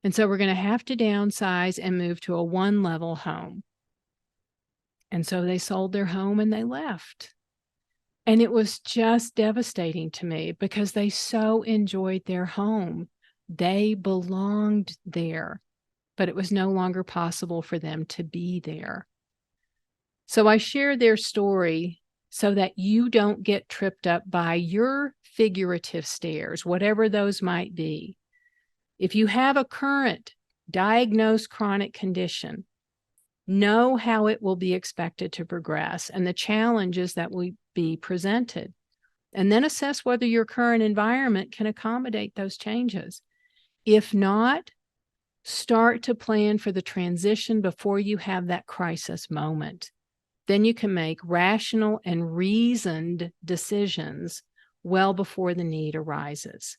And so we're going to have to downsize and move to a one-level home." And so they sold their home and they left. And it was just devastating to me because they so enjoyed their home. They belonged there, but it was no longer possible for them to be there. So I share their story so that you don't get tripped up by your figurative stairs, whatever those might be. If you have a current diagnosed chronic condition, know how it will be expected to progress and the challenges that will be presented, and then assess whether your current environment can accommodate those changes. If not, start to plan for the transition before you have that crisis moment. Then you can make rational and reasoned decisions well before the need arises.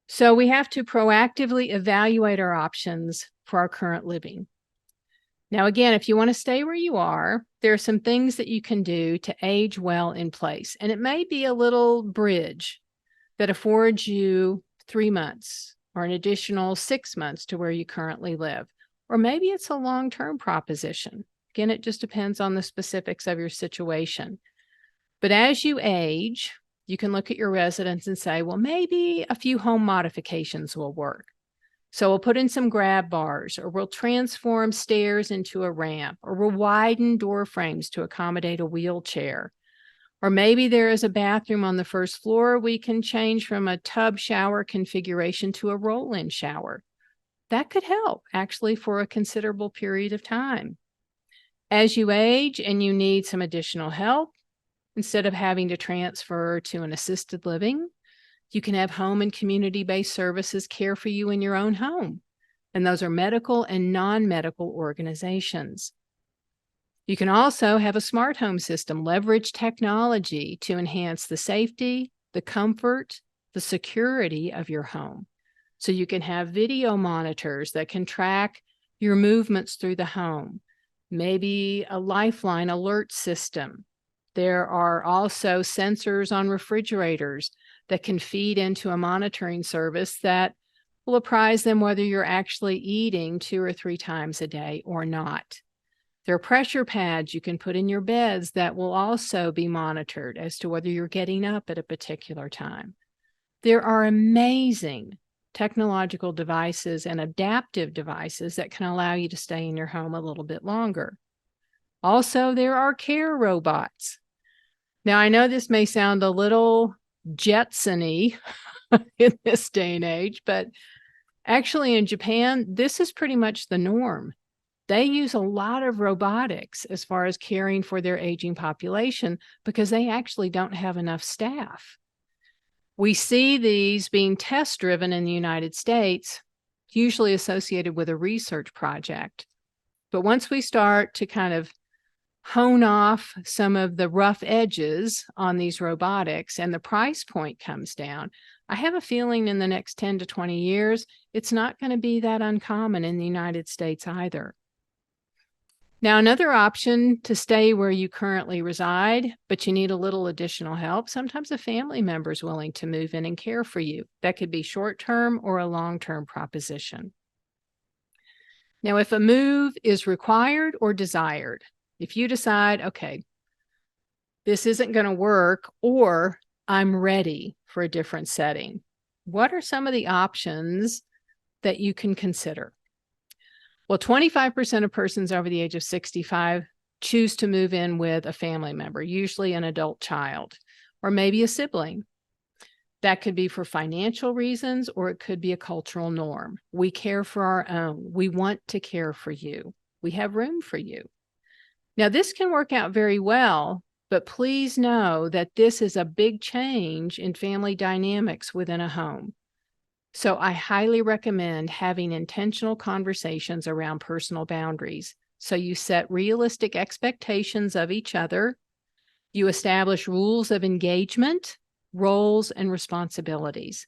So we have to proactively evaluate our options for our current living. Now, again, if you want to stay where you are, there are some things that you can do to age well in place. And it may be a little bridge that affords you 3 months or an additional 6 months to where you currently live. Or maybe it's a long-term proposition. Again, it just depends on the specifics of your situation. But as you age, you can look at your residence and say, well, maybe a few home modifications will work. So we'll put in some grab bars, or we'll transform stairs into a ramp, or we'll widen door frames to accommodate a wheelchair. Or maybe there is a bathroom on the first floor. We can change from a tub shower configuration to a roll-in shower. That could help actually for a considerable period of time. As you age and you need some additional help, instead of having to transfer to an assisted living, You can have home and community-based services care for you in your own home, and those are medical and non-medical organizations. You can also have a smart home system, leverage technology to enhance the safety, the comfort, the security of your home. So you can have video monitors that can track your movements through the home, maybe a lifeline alert system. There are also sensors on refrigerators that can feed into a monitoring service that will apprise them whether you're actually eating 2 or 3 times a day or not. There are pressure pads you can put in your beds that will also be monitored as to whether you're getting up at a particular time. There are amazing technological devices and adaptive devices that can allow you to stay in your home a little bit longer. Also, there are care robots. Now, I know this may sound a little Jetson-y in this day and age, but actually in Japan, this is pretty much the norm. They use a lot of robotics as far as caring for their aging population because they actually don't have enough staff. We see these being test-driven in the United States, usually associated with a research project. But once we start to kind of hone off some of the rough edges on these robotics and the price point comes down, I have a feeling in the next 10 to 20 years, it's not going to be that uncommon in the United States either. Now, another option to stay where you currently reside, but you need a little additional help, sometimes a family member is willing to move in and care for you. That could be short-term or a long-term proposition. Now, if a move is required or desired, if you decide, okay, this isn't going to work, or I'm ready for a different setting, what are some of the options that you can consider? Well, 25% of persons over the age of 65 choose to move in with a family member, usually an adult child, or maybe a sibling. That could be for financial reasons, or it could be a cultural norm. We care for our own. We want to care for you. We have room for you. Now, this can work out very well, but please know that this is a big change in family dynamics within a home. So I highly recommend having intentional conversations around personal boundaries. So you set realistic expectations of each other. You establish rules of engagement, roles, and responsibilities.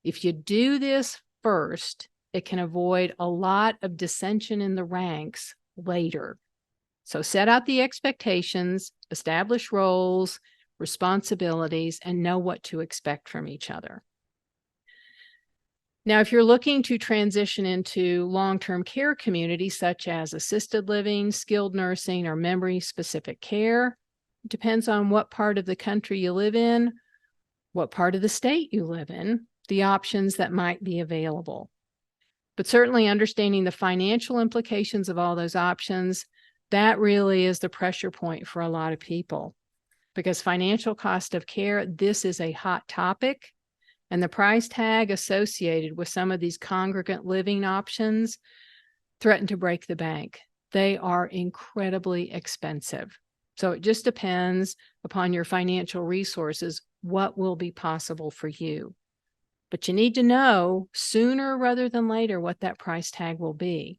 If you do this first, it can avoid a lot of dissension in the ranks later. So set out the expectations, establish roles, responsibilities, and know what to expect from each other. Now, if you're looking to transition into long-term care communities such as assisted living, skilled nursing, or memory-specific care, it depends on what part of the country you live in, what part of the state you live in, the options that might be available. But certainly understanding the financial implications of all those options, that really is the pressure point for a lot of people. Because financial cost of care, this is a hot topic. And the price tag associated with some of these congregate living options threaten to break the bank. They are incredibly expensive. So it just depends upon your financial resources, what will be possible for you. But you need to know sooner rather than later what that price tag will be.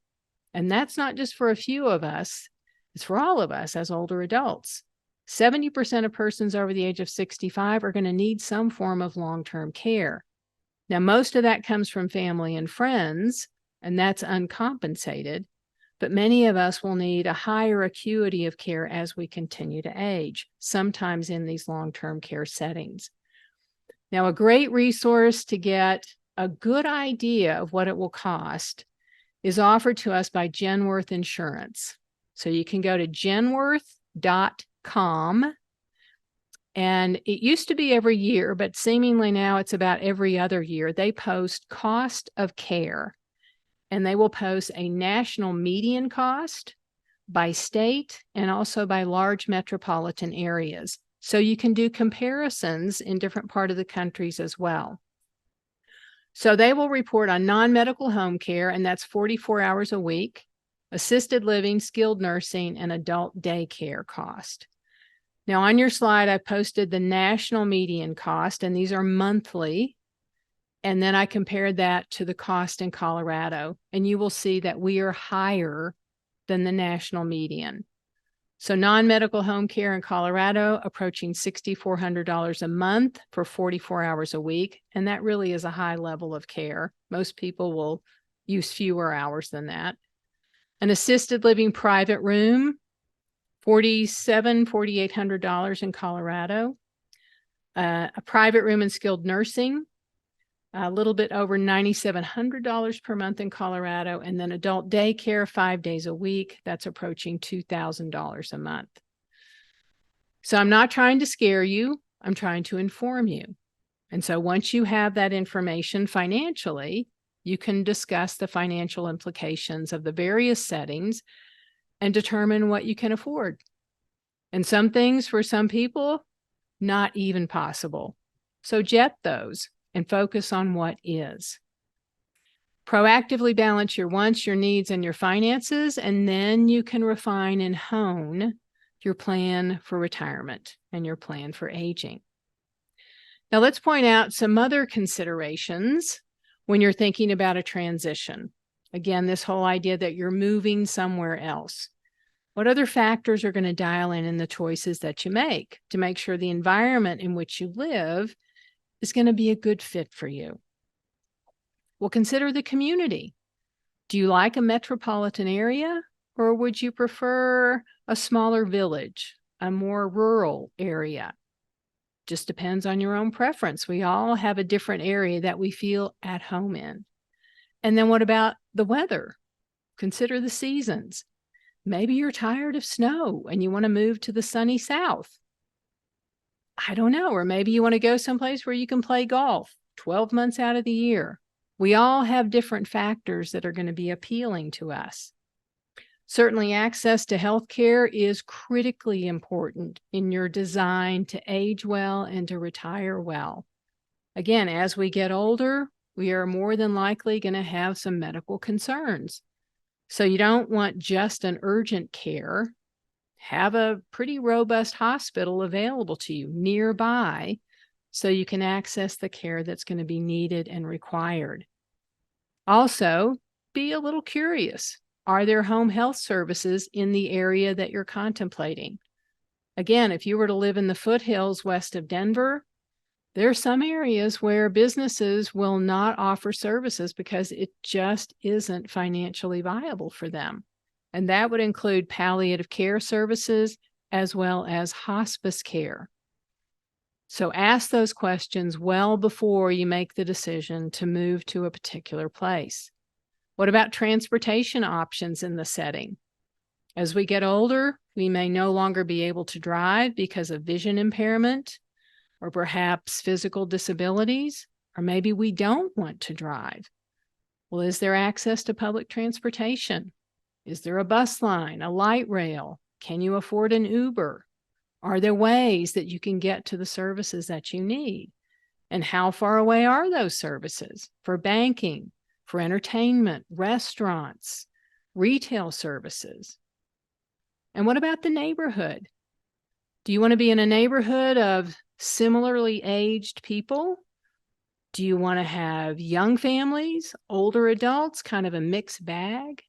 And that's not just for a few of us, it's for all of us as older adults. 70% of persons over the age of 65 are going to need some form of long-term care. Now, most of that comes from family and friends, and that's uncompensated, but many of us will need a higher acuity of care as we continue to age, sometimes in these long-term care settings. Now, a great resource to get a good idea of what it will cost is offered to us by Genworth Insurance. So you can go to genworth.com. And it used to be every year, but seemingly now it's about every other year. They post cost of care, and they will post a national median cost by state and also by large metropolitan areas. So you can do comparisons in different parts of the countries as well. So they will report on non-medical home care, and that's 44 hours a week, assisted living, skilled nursing, and adult daycare cost. Now, on your slide, I posted the national median cost, and these are monthly And then I compared that to the cost in Colorado, and you will see that we are higher than the national median. So non-medical home care in Colorado approaching $6,400 a month for 44 hours a week. And that really is a high level of care. Most people will use fewer hours than that. An assisted living private room, $4,800 in Colorado. A private room in skilled nursing, a little bit over $9,700 per month in Colorado, and then adult daycare 5 days a week, that's approaching $2,000 a month. So I'm not trying to scare you, I'm trying to inform you. And so once you have that information financially, you can discuss the financial implications of the various settings and determine what you can afford. And some things for some people, not even possible. So jet those and focus on what is. Proactively balance your wants, your needs, and your finances, and then you can refine and hone your plan for retirement and your plan for aging. Now let's point out some other considerations when you're thinking about a transition. Again, this whole idea that you're moving somewhere else. What other factors are going to dial in the choices that you make to make sure the environment in which you live is going to be a good fit for you? Well, consider the community. Do you like a metropolitan area, or would you prefer a smaller village, a more rural area? Just depends on your own preference. We all have a different area that we feel at home in. And then what about the weather? Consider the seasons. Maybe you're tired of snow and you want to move to the sunny south. I don't know, or maybe you want to go someplace where you can play golf 12 months out of the year. We all have different factors that are going to be appealing to us. Certainly, access to health care is critically important in your design to age well and to retire well. Again, as we get older, we are more than likely going to have some medical concerns. So you don't want just an urgent care. Have a pretty robust hospital available to you nearby so you can access the care that's going to be needed and required. Also, be a little curious. Are there home health services in the area that you're contemplating? Again, if you were to live in the foothills west of Denver, there are some areas where businesses will not offer services because it just isn't financially viable for them. And that would include palliative care services as well as hospice care. So ask those questions well before you make the decision to move to a particular place. What about transportation options in the setting? As we get older, we may no longer be able to drive because of vision impairment or perhaps physical disabilities, or maybe we don't want to drive. Well, is there access to public transportation? Is there a bus line, a light rail? Can you afford an Uber? Are there ways that you can get to the services that you need? And how far away are those services for banking, for entertainment, restaurants, retail services? And what about the neighborhood? Do you want to be in a neighborhood of similarly aged people? Do you want to have young families, older adults, kind of a mixed bag?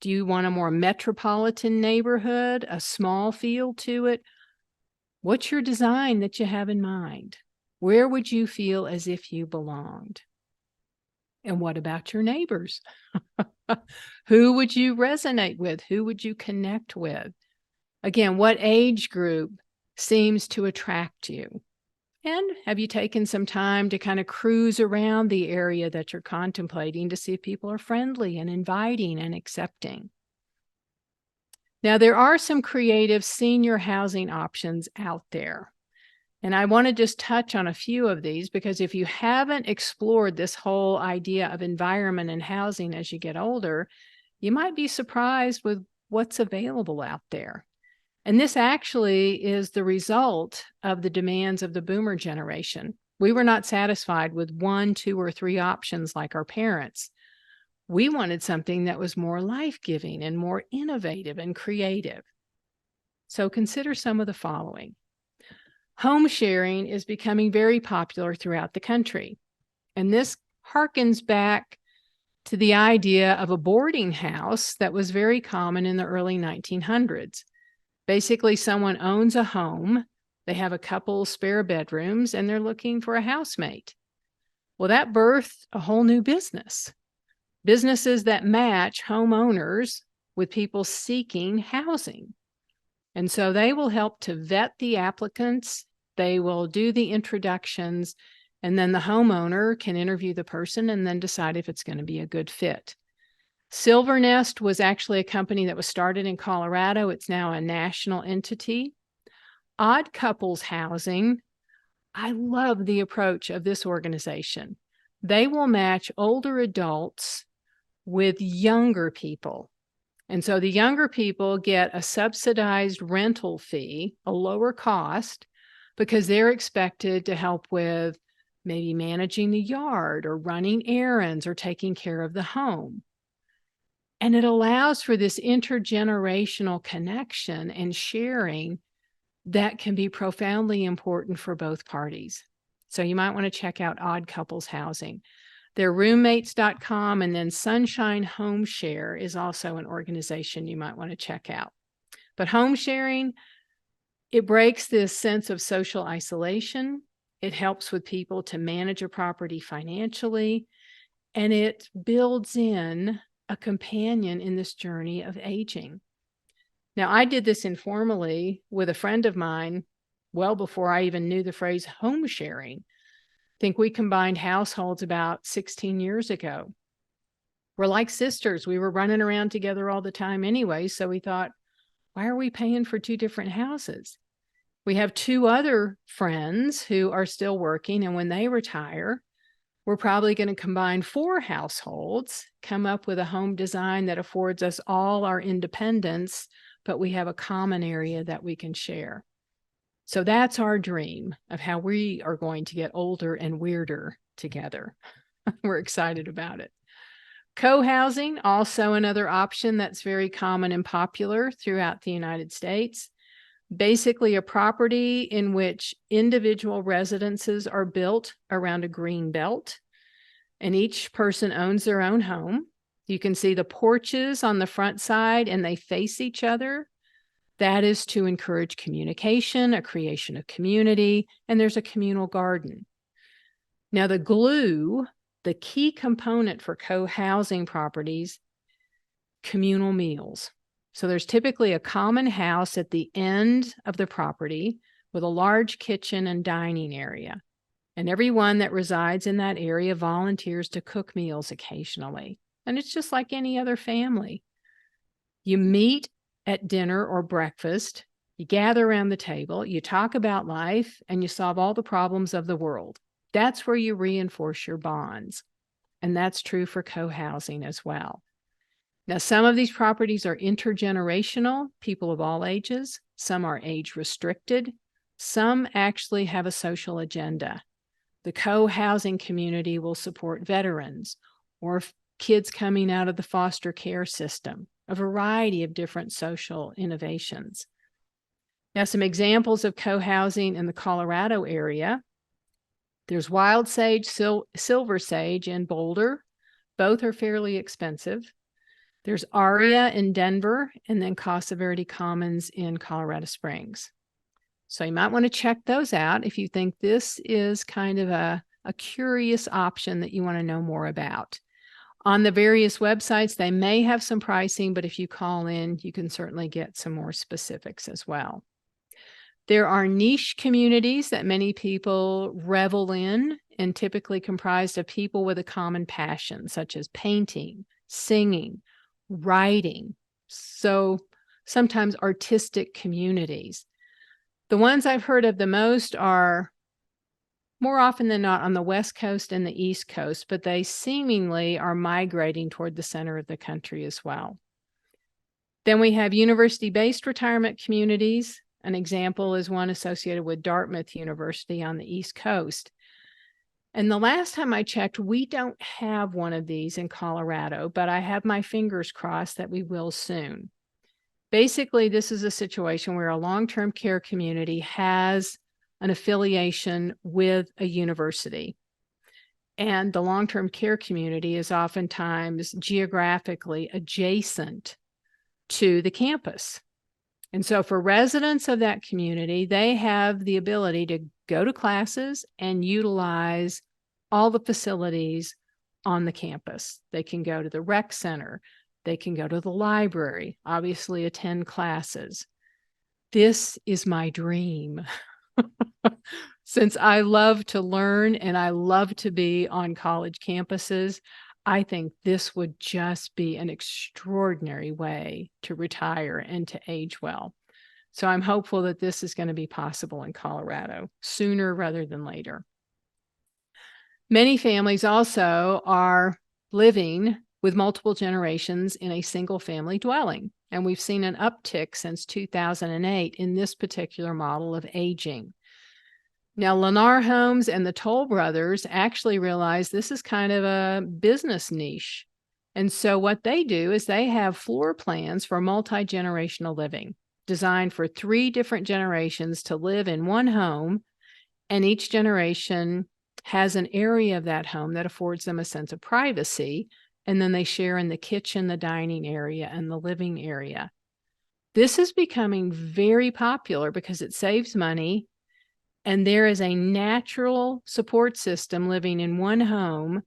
Do you want a more metropolitan neighborhood, a small feel to it? What's your design that you have in mind? Where would you feel as if you belonged? And what about your neighbors? Who would you resonate with? Who would you connect with? Again, what age group seems to attract you? And have you taken some time to kind of cruise around the area that you're contemplating to see if people are friendly and inviting and accepting? Now, there are some creative senior housing options out there. And I want to just touch on a few of these because if you haven't explored this whole idea of environment and housing as you get older, you might be surprised with what's available out there. And this actually is the result of the demands of the boomer generation. We were not satisfied with 1, 2, or 3 options like our parents. We wanted something that was more life-giving and more innovative and creative. So consider some of the following. Home sharing is becoming very popular throughout the country. And this harkens back to the idea of a boarding house that was very common in the early 1900s. Basically, someone owns a home, they have a couple spare bedrooms, and they're looking for a housemate. Well, that birthed a whole new business. Businesses that match homeowners with people seeking housing. And so they will help to vet the applicants, they will do the introductions, and then the homeowner can interview the person and then decide if it's going to be a good fit. Silver Nest was actually a company that was started in Colorado. It's now a national entity. Odd Couples Housing, I love the approach of this organization. They will match older adults with younger people. And so the younger people get a subsidized rental fee, a lower cost, because they're expected to help with maybe managing the yard or running errands or taking care of the home. And it allows for this intergenerational connection and sharing that can be profoundly important for both parties. So you might want to check out Odd Couples Housing. Their roommates.com, and then Sunshine Home Share is also an organization you might want to check out. But home sharing, it breaks this sense of social isolation. It helps with people to manage a property financially, and it builds in a companion in this journey of aging. Now, I did this informally with a friend of mine well before I even knew the phrase home sharing. I think we combined households about 16 years ago. We're like sisters. We were running around together all the time anyway, so we thought, why are we paying for two different houses? We have two other friends who are still working, and when they retire, we're probably going to combine 4 households, come up with a home design that affords us all our independence, but we have a common area that we can share. So that's our dream of how we are going to get older and weirder together. We're excited about it. Co-housing, also another option that's very common and popular throughout the United States. Basically a property in which individual residences are built around a green belt, and each person owns their own home. You can see the porches on the front side and they face each other. That is to encourage communication, a creation of community, and there's a communal garden. Now the glue, the key component for co-housing properties, communal meals. So there's typically a common house at the end of the property with a large kitchen and dining area. And everyone that resides in that area volunteers to cook meals occasionally. And it's just like any other family. You meet at dinner or breakfast, you gather around the table, you talk about life, and you solve all the problems of the world. That's where you reinforce your bonds. And that's true for co-housing as well. Now, some of these properties are intergenerational, people of all ages. Some are age restricted. Some actually have a social agenda. The co-housing community will support veterans or kids coming out of the foster care system, a variety of different social innovations. Now, some examples of co-housing in the Colorado area. There's wild sage, silver sage in Boulder. Both are fairly expensive. There's Aria in Denver, and then Casa Verde Commons in Colorado Springs. So you might want to check those out if you think this is kind of a curious option that you want to know more about. On the various websites, they may have some pricing, but if you call in, you can certainly get some more specifics as well. There are niche communities that many people revel in and typically comprised of people with a common passion, such as painting, singing, writing. So sometimes artistic communities. The ones I've heard of the most are more often than not on the West Coast and the East Coast, but they seemingly are migrating toward the center of the country as well. Then we have university-based retirement communities. An example is one associated with Dartmouth University on the East Coast. And the last time I checked, we don't have one of these in Colorado, but I have my fingers crossed that we will soon. Basically, this is a situation where a long-term care community has an affiliation with a university. And the long-term care community is oftentimes geographically adjacent to the campus. And so for residents of that community, they have the ability to go to classes and utilize all the facilities on the campus. They can go to the rec center. They can go to the library, obviously attend classes. This is my dream. Since I love to learn and I love to be on college campuses, I think this would just be an extraordinary way to retire and to age well. So I'm hopeful that this is going to be possible in Colorado sooner rather than later. Many families also are living with multiple generations in a single family dwelling. And we've seen an uptick since 2008 in this particular model of aging. Now, Lennar Homes and the Toll Brothers actually realize this is kind of a business niche. And so what they do is they have floor plans for multi-generational living, designed for 3 different generations to live in one home, and each generation has an area of that home that affords them a sense of privacy, and then they share in the kitchen, the dining area, and the living area. This is becoming very popular because it saves money, and there is a natural support system living in one home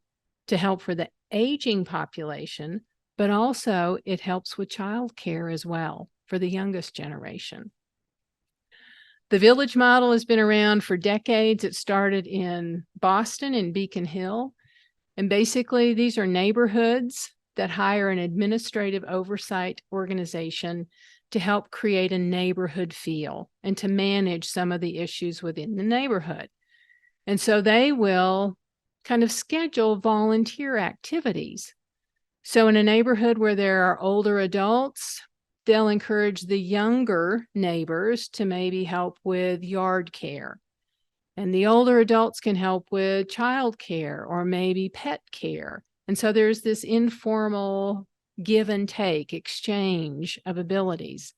to help for the aging population, but also it helps with childcare as well for the youngest generation. The village model has been around for decades. It started in Boston in Beacon Hill. And basically, these are neighborhoods that hire an administrative oversight organization to help create a neighborhood feel and to manage some of the issues within the neighborhood. And so they will kind of schedule volunteer activities. So in a neighborhood where there are older adults, they'll encourage the younger neighbors to maybe help with yard care. And the older adults can help with child care or maybe pet care. And so there's this informal give and take, exchange of abilities.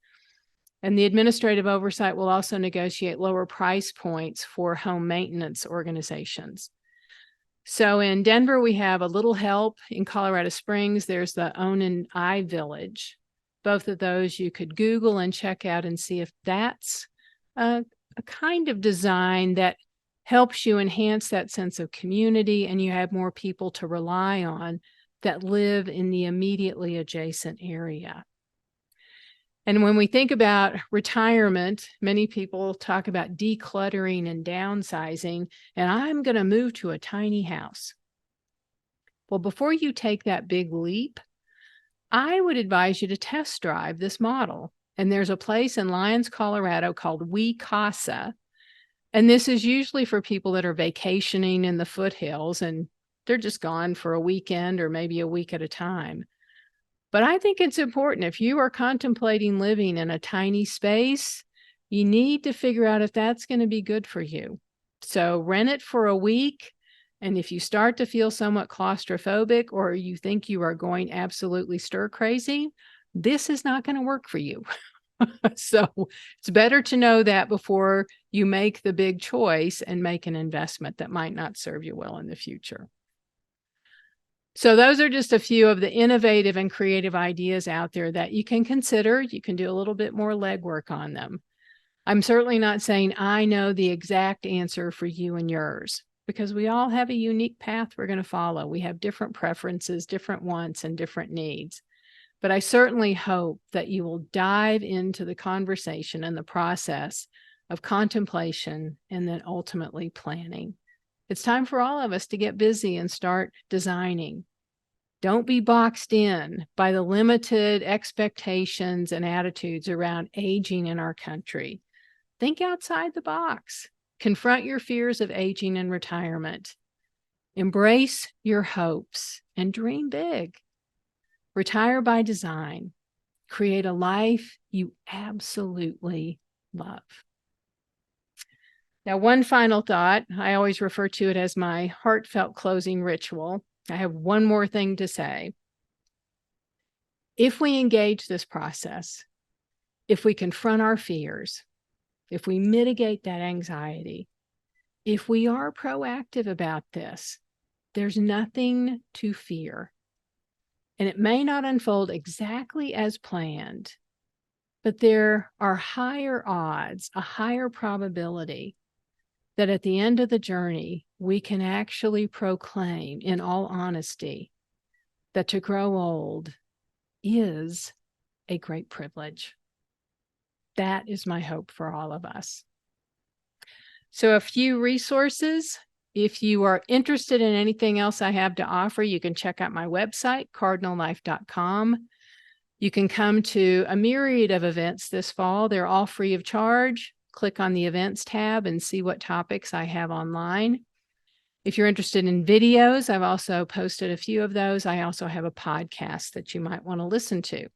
And the administrative oversight will also negotiate lower price points for home maintenance organizations. So in Denver, we have a Little Help. In Colorado Springs, there's the Own and I Village. Both of those you could Google and check out and see if that's a kind of design that helps you enhance that sense of community and you have more people to rely on that live in the immediately adjacent area. And when we think about retirement, many people talk about decluttering and downsizing, and I'm going to move to a tiny house. Well, before you take that big leap, I would advise you to test drive this model. And there's a place in Lyons, Colorado called We Casa. And this is usually for people that are vacationing in the foothills and they're just gone for a weekend or maybe a week at a time. But I think it's important if you are contemplating living in a tiny space, you need to figure out if that's going to be good for you. So rent it for a week. And if you start to feel somewhat claustrophobic or you think you are going absolutely stir crazy, this is not going to work for you. So it's better to know that before you make the big choice and make an investment that might not serve you well in the future. So those are just a few of the innovative and creative ideas out there that you can consider. You can do a little bit more legwork on them. I'm certainly not saying I know the exact answer for you and yours, because we all have a unique path we're going to follow. We have different preferences, different wants, and different needs. But I certainly hope that you will dive into the conversation and the process of contemplation and then ultimately planning. It's time for all of us to get busy and start designing. Don't be boxed in by the limited expectations and attitudes around aging in our country. Think outside the box. Confront your fears of aging and retirement. Embrace your hopes and dream big. Retire by design. Create a life you absolutely love. Now, one final thought. I always refer to it as my heartfelt closing ritual. I have one more thing to say. If we engage this process, if we confront our fears, if we mitigate that anxiety, if we are proactive about this, there's nothing to fear. And it may not unfold exactly as planned, but there are higher odds, a higher probability that at the end of the journey, we can actually proclaim, in all honesty, that to grow old is a great privilege. That is my hope for all of us. So a few resources. If you are interested in anything else I have to offer, you can check out my website, cardinallife.com. You can come to a myriad of events this fall. They're all free of charge. Click on the events tab and see what topics I have online. If you're interested in videos, I've also posted a few of those. I also have a podcast that you might want to listen to.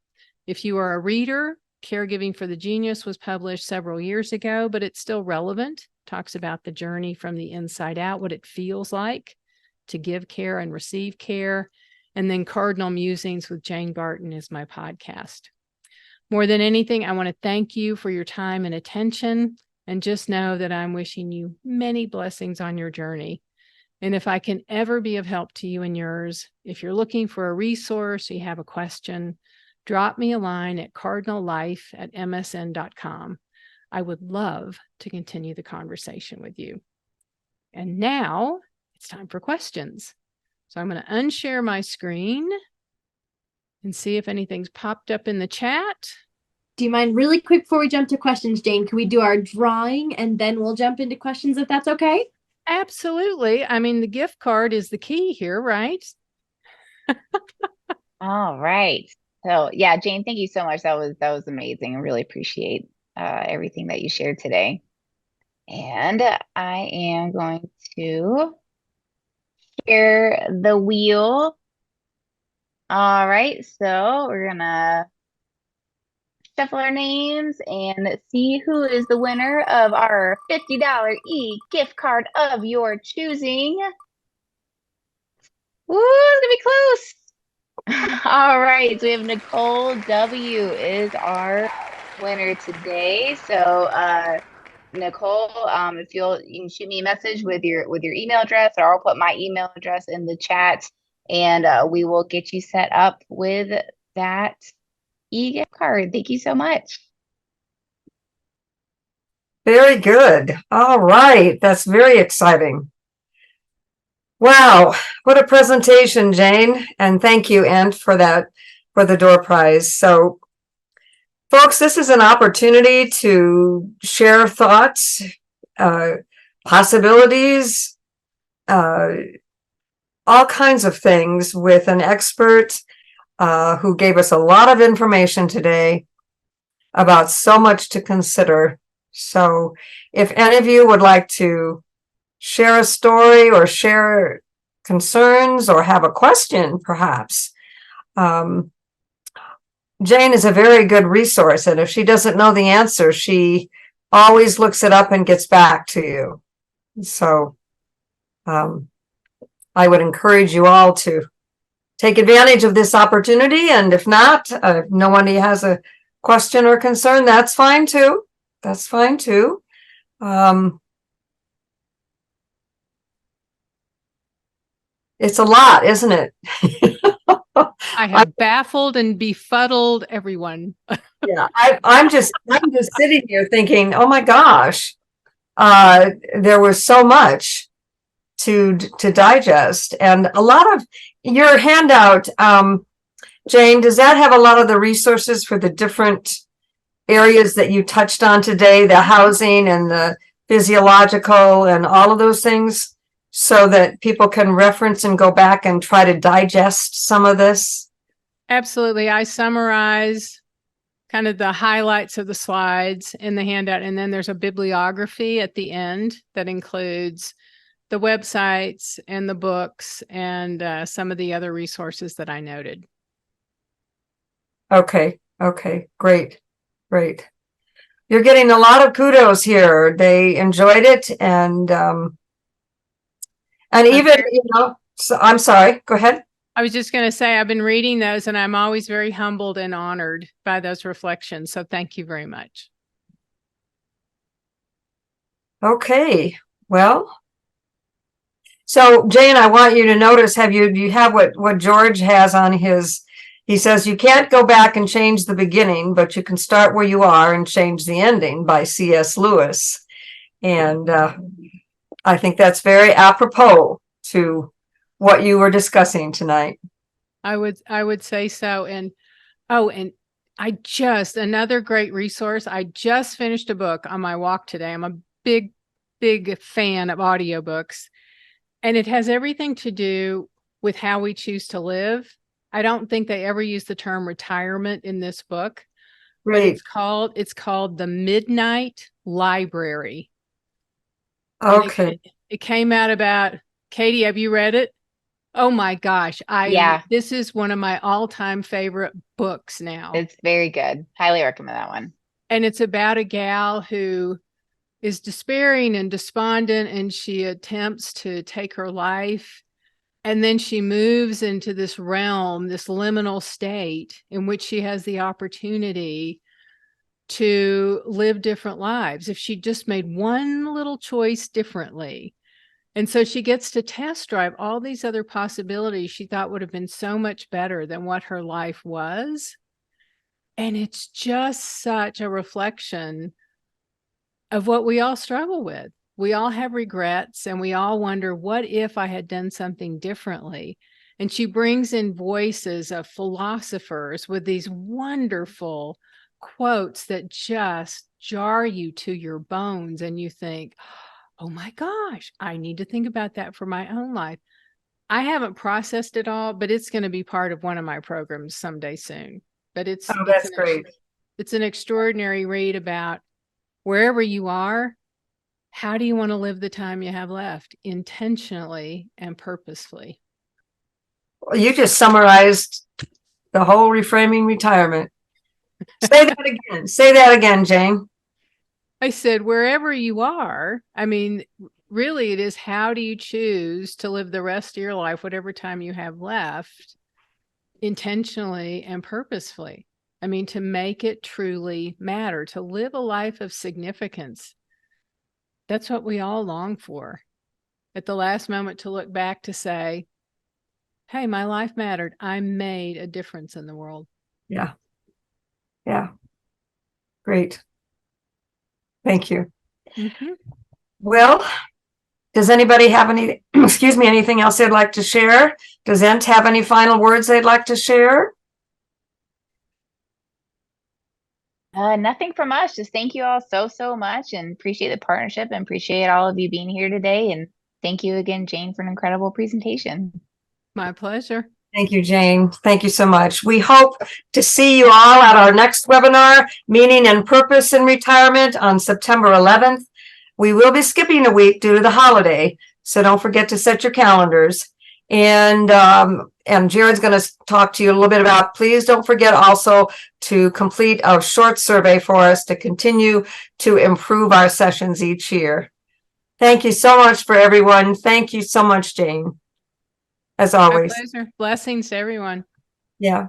If you are a reader, Caregiving for the Genius was published several years ago, but it's still relevant. Talks about the journey from the inside out, what it feels like to give care and receive care. And then Cardinal Musings with Jane Barton is my podcast. More than anything, I want to thank you for your time and attention, and just know that I'm wishing you many blessings on your journey. And if I can ever be of help to you and yours, if you're looking for a resource, or you have a question, drop me a line at cardinallife@msn.com. I would love to continue the conversation with you. And now it's time for questions. So I'm going to unshare my screen and see if anything's popped up in the chat. Do you mind really quick before we jump to questions, Jane? Can we do our drawing and then we'll jump into questions if that's okay? Absolutely. I mean, the gift card is the key here, right? All right. So yeah, Jane, thank you so much. That was amazing. I really appreciate everything that you shared today. And I am going to share the wheel. All right, so we're gonna shuffle our names and see who is the winner of our $50 gift card of your choosing. Woo, it's gonna be close. All right, so we have Nicole W is our winner today. So Nicole, if you can shoot me a message with your email address, or I'll put my email address in the chat, and we will get you set up with that e-gift card. Thank you so much. Very good. All right. That's very exciting. Wow. What a presentation, Jane. And thank you, Ent, for that, for the door prize. So, folks, this is an opportunity to share thoughts, possibilities, all kinds of things with an expert who gave us a lot of information today about so much to consider. So if any of you would like to share a story or share concerns or have a question, perhaps, Jane is a very good resource. And if she doesn't know the answer, she always looks it up and gets back to you. So I would encourage you all to take advantage of this opportunity. And if not, if no one has a question or concern, that's fine too. That's fine too. It's a lot, isn't it? I have baffled and befuddled everyone. Yeah, I'm just sitting here thinking, oh my gosh, there was so much to digest, and a lot of your handout, Jane, does that have a lot of the resources for the different areas that you touched on today, the housing and the physiological and all of those things, so that people can reference and go back and try to digest some of this? Absolutely. I summarize kind of the highlights of the slides in the handout, and then there's a bibliography at the end that includes the websites and the books and some of the other resources that I noted. Okay, great. You're getting a lot of kudos here. They enjoyed it, and even, so I'm sorry, go ahead. I was just going to say, I've been reading those and I'm always very humbled and honored by those reflections. So thank you very much. Okay, well, So Jane, I want you to notice, you have what George has on his, he says you can't go back and change the beginning, but you can start where you are and change the ending by C.S. Lewis. And I think that's very apropos to what you were discussing tonight. I would say so. And another great resource. I just finished a book on my walk today. I'm a big fan of audiobooks, and it has everything to do with how we choose to live. I don't think they ever use the term retirement in this book, but it's called The Midnight Library. Okay. It came out about, Katie, have you read it? Oh my gosh. This is one of my all-time favorite books now. It's very good. Highly recommend that one. And it's about a gal who is despairing and despondent, and she attempts to take her life. And then she moves into this realm, this liminal state in which she has the opportunity to live different lives if she just made one little choice differently. And so she gets to test drive all these other possibilities she thought would have been so much better than what her life was. And it's just such a reflection of what we all struggle with. We all have regrets, and we all wonder, what if I had done something differently? And she brings in voices of philosophers with these wonderful quotes that just jar you to your bones. And you think, oh my gosh, I need to think about that for my own life. I haven't processed it all, but it's going to be part of one of my programs someday soon. But that's great. It's an extraordinary read about wherever you are, how do you want to live the time you have left, intentionally and purposefully? Well, you just summarized the whole Reframing Retirement. Say that again. Say that again, Jane. I said, wherever you are, I mean, really it is, how do you choose to live the rest of your life, whatever time you have left, intentionally and purposefully? I mean, to make it truly matter, to live a life of significance. That's what we all long for. At the last moment, to look back to say, hey, my life mattered. I made a difference in the world. Yeah. Yeah. Great. Thank you. Mm-hmm. Well, does anybody have anything else they'd like to share? Does Ent have any final words they'd like to share? Nothing from us. Just thank you all so much, and appreciate the partnership, and appreciate all of you being here today. And thank you again, Jane, for an incredible presentation. My pleasure. Thank you, Jane. Thank you so much. We hope to see you all at our next webinar, Meaning and Purpose in Retirement, on September 11th. We will be skipping a week due to the holiday, so don't forget to set your calendars. And Jared's going to talk to you a little bit about, please don't forget also to complete a short survey for us to continue to improve our sessions each year. Thank you so much for everyone. Thank you so much, Jane. As always. My pleasure. Blessings to everyone. Yeah.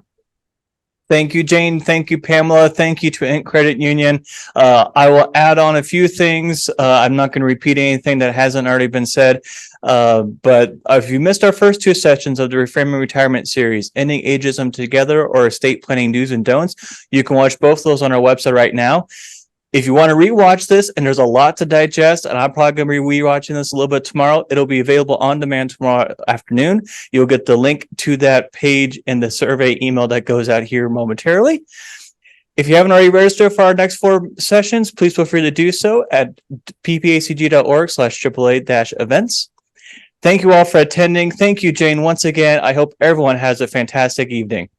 Thank you, Jane. Thank you, Pamela. Thank you to Ent Credit Union. I will add on a few things. I'm not going to repeat anything that hasn't already been said. But if you missed our first two sessions of the Reframing Retirement series, Ending Ageism Together or Estate Planning Do's and Don'ts, you can watch both of those on our website right now. If you want to rewatch this, and there's a lot to digest, and I'm probably going to be rewatching this a little bit tomorrow, it'll be available on demand tomorrow afternoon. You'll get the link to that page in the survey email that goes out here momentarily. If you haven't already registered for our next 4 sessions, please feel free to do so at ppacg.org/AAA-events. Thank you all for attending. Thank you, Jane, once again. I hope everyone has a fantastic evening.